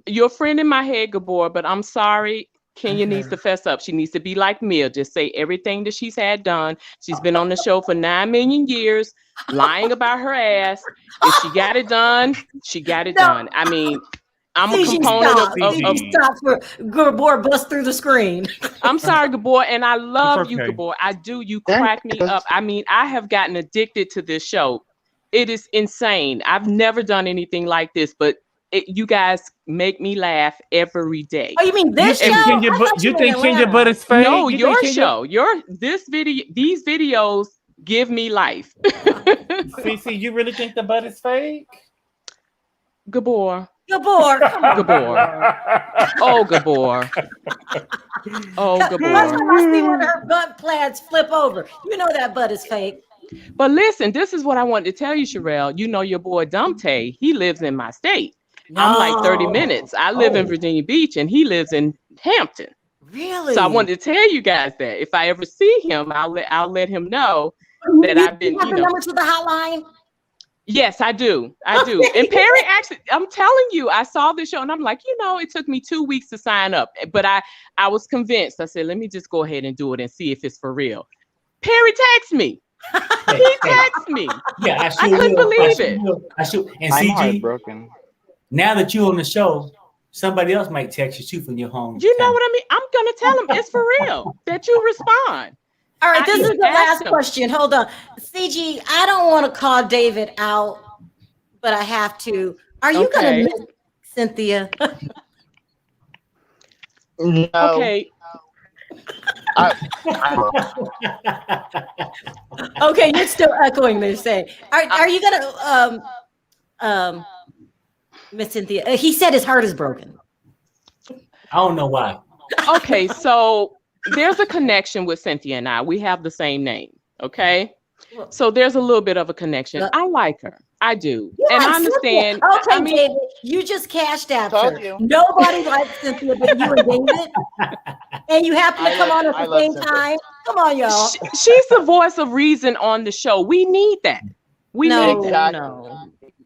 You're a friend in my head, Gabor, but I'm sorry. Kenya needs to fess up. She needs to be like Mia. Just say everything that she's had done. She's been on the show for 9 million years, lying about her ass. If she got it done, she got it done. I mean, I'm a component of stop for Gabor bust through the screen. I'm sorry, Gabor, and I love you, Gabor. I do. You crack me up. I mean, I have gotten addicted to this show. It is insane. I've never done anything like this, but you guys make me laugh every day. Oh, you mean this show? You think Kenya Butt is fake? No, your show. These videos give me life. CC, you really think the butt is fake? Gabor. Gabor. Gabor. Oh, Gabor. Oh, Gabor. Last time I see one of her butt plaids flip over. You know that butt is fake. But listen, this is what I wanted to tell you, Sharrell. You know your boy Dumte, he lives in my state. I'm like 30 minutes. I live in Virginia Beach and he lives in Hampton. Really? So I wanted to tell you guys that if I ever see him, I'll let him know that I've been, you have the number to the hotline? Yes, I do. I do. And Perry, actually, I'm telling you, I saw this show and I'm like, it took me 2 weeks to sign up, but I was convinced. I said, let me just go ahead and do it and see if it's for real. Perry texted me. He texted me. Yeah, I couldn't believe it. And CG, broken. Now that you're on the show, somebody else might text you too from your home. You know what I mean? I'm gonna tell him it's for real that you respond. All right, this is the last question. Hold on. CG, I don't want to call David out, but I have to. Are you going to miss Cynthia? No. Okay. Okay, you're still echoing they're saying. Are you going to miss Cynthia? He said his heart is broken. I don't know why. Okay, so there's a connection with Cynthia and I. We have the same name. Okay. So there's a little bit of a connection. I like her. I do. And I understand. Cynthia. Okay, I mean, David, you just cashed out her. Nobody likes Cynthia but you and David. And you happen to come on at the same time. Come on, y'all. She's the voice of reason on the show. We need that. We need that.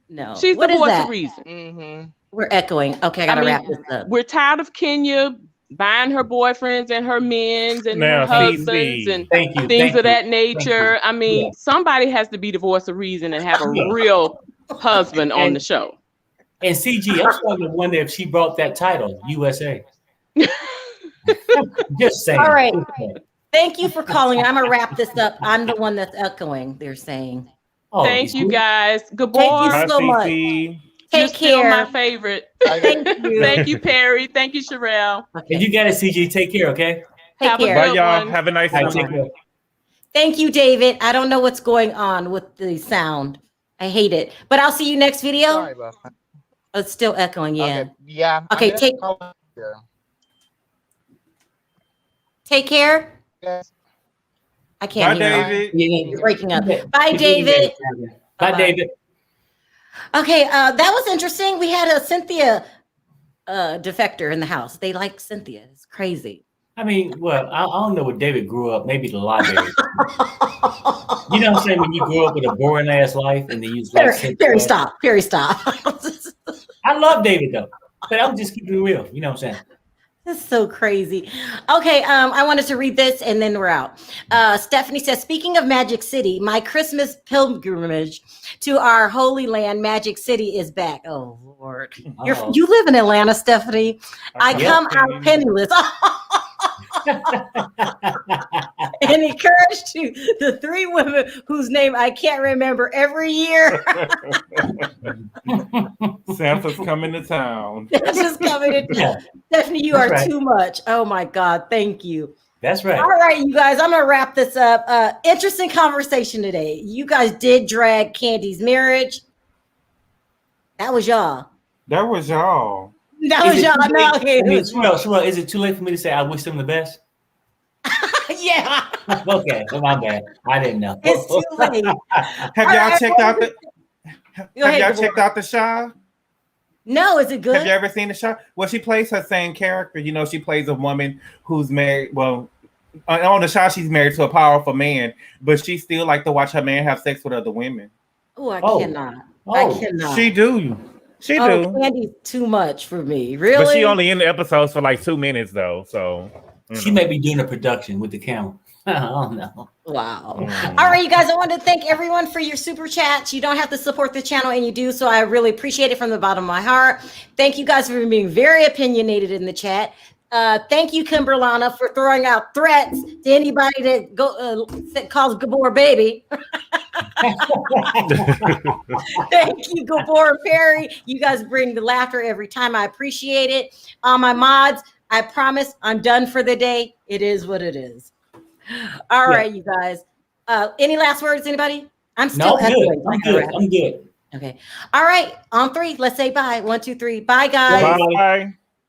No. She's What the is voice that? of reason. We're echoing. Okay, I gotta wrap this up. We're tired of Kenya buying her boyfriends and her men's and her husbands and things of that nature. I mean, somebody has to be the voice of reason and have a real husband on the show. And CG, I'm starting to wonder if she brought that title, USA. Just saying. All right. Thank you for calling. I'm gonna wrap this up. I'm the one that's echoing, they're saying. Thank you guys. Gabor. Thank you so much. Take Still care. my favorite. Thank you. Thank you, Perry. Thank you, Sharrell. And you got it, CG. Take care, okay? Have a care. good Bye, y'all. one. Have a nice one. Thank you, David. I don't know what's going on with the sound. I hate it. But I'll see you next video. Sorry about that. Oh, it's still echoing, yeah. Okay, yeah. Okay, take care. Yes. I can't Bye, hear you. David. You're breaking up. Bye, David. Bye, David. Okay, that was interesting. We had a Cynthia defector in the house. They like Cynthia. It's crazy. I mean, well, I don't know where David grew up. Maybe the library. You know what I'm saying? When you grow up with a boring ass life and then you just like Perry, stop. Perry, stop. I love David though, but I'm just keeping it real. You know what I'm saying? That's so crazy. Okay, I wanted to read this and then we're out. Stephanie says, speaking of Magic City, my Christmas pilgrimage to our holy land, Magic City, is back. Oh, Lord. You live in Atlanta, Stephanie. I come out penniless. And encouraged to the 3 women whose name I can't remember every year. Santa's coming to town. Santa's coming to town. Stephanie, you are too much. Oh my God. Thank you. That's right. All right, you guys, I'm going to wrap this up. Interesting conversation today. You guys did drag Candy's marriage. That was y'all. That was y'all. That was y'all. No, okay. Sharrell, is it too late for me to say I wish them the best? Yeah. Okay, well, my bad. I didn't know. It's too late. Have y'all checked out the? Have y'all checked out the show? No, is it good? Have you ever seen the show? Well, she plays her same character. You know, she plays a woman who's married. Well, on the show, she's married to a powerful man, but she still like to watch her man have sex with other women. I cannot. I cannot. She do. She do. Candy's too much for me. Really? But she only in the episodes for like 2 minutes though. So she may be doing a production with the camera. Oh no. Wow. All right, you guys, I want to thank everyone for your super chats. You don't have to support the channel, and you do, so I really appreciate it from the bottom of my heart. Thank you guys for being very opinionated in the chat. Thank you, Kimberlana, for throwing out threats to anybody that calls Gabor baby. Thank you, Gabor and Perry. You guys bring the laughter every time. I appreciate it. My mods, I promise I'm done for the day. It is what it is. All right, you guys. Any last words, anybody? I'm still good. I'm good. Okay. All right. On 3, let's say bye. 1, 2, 3. Bye, guys. Bye.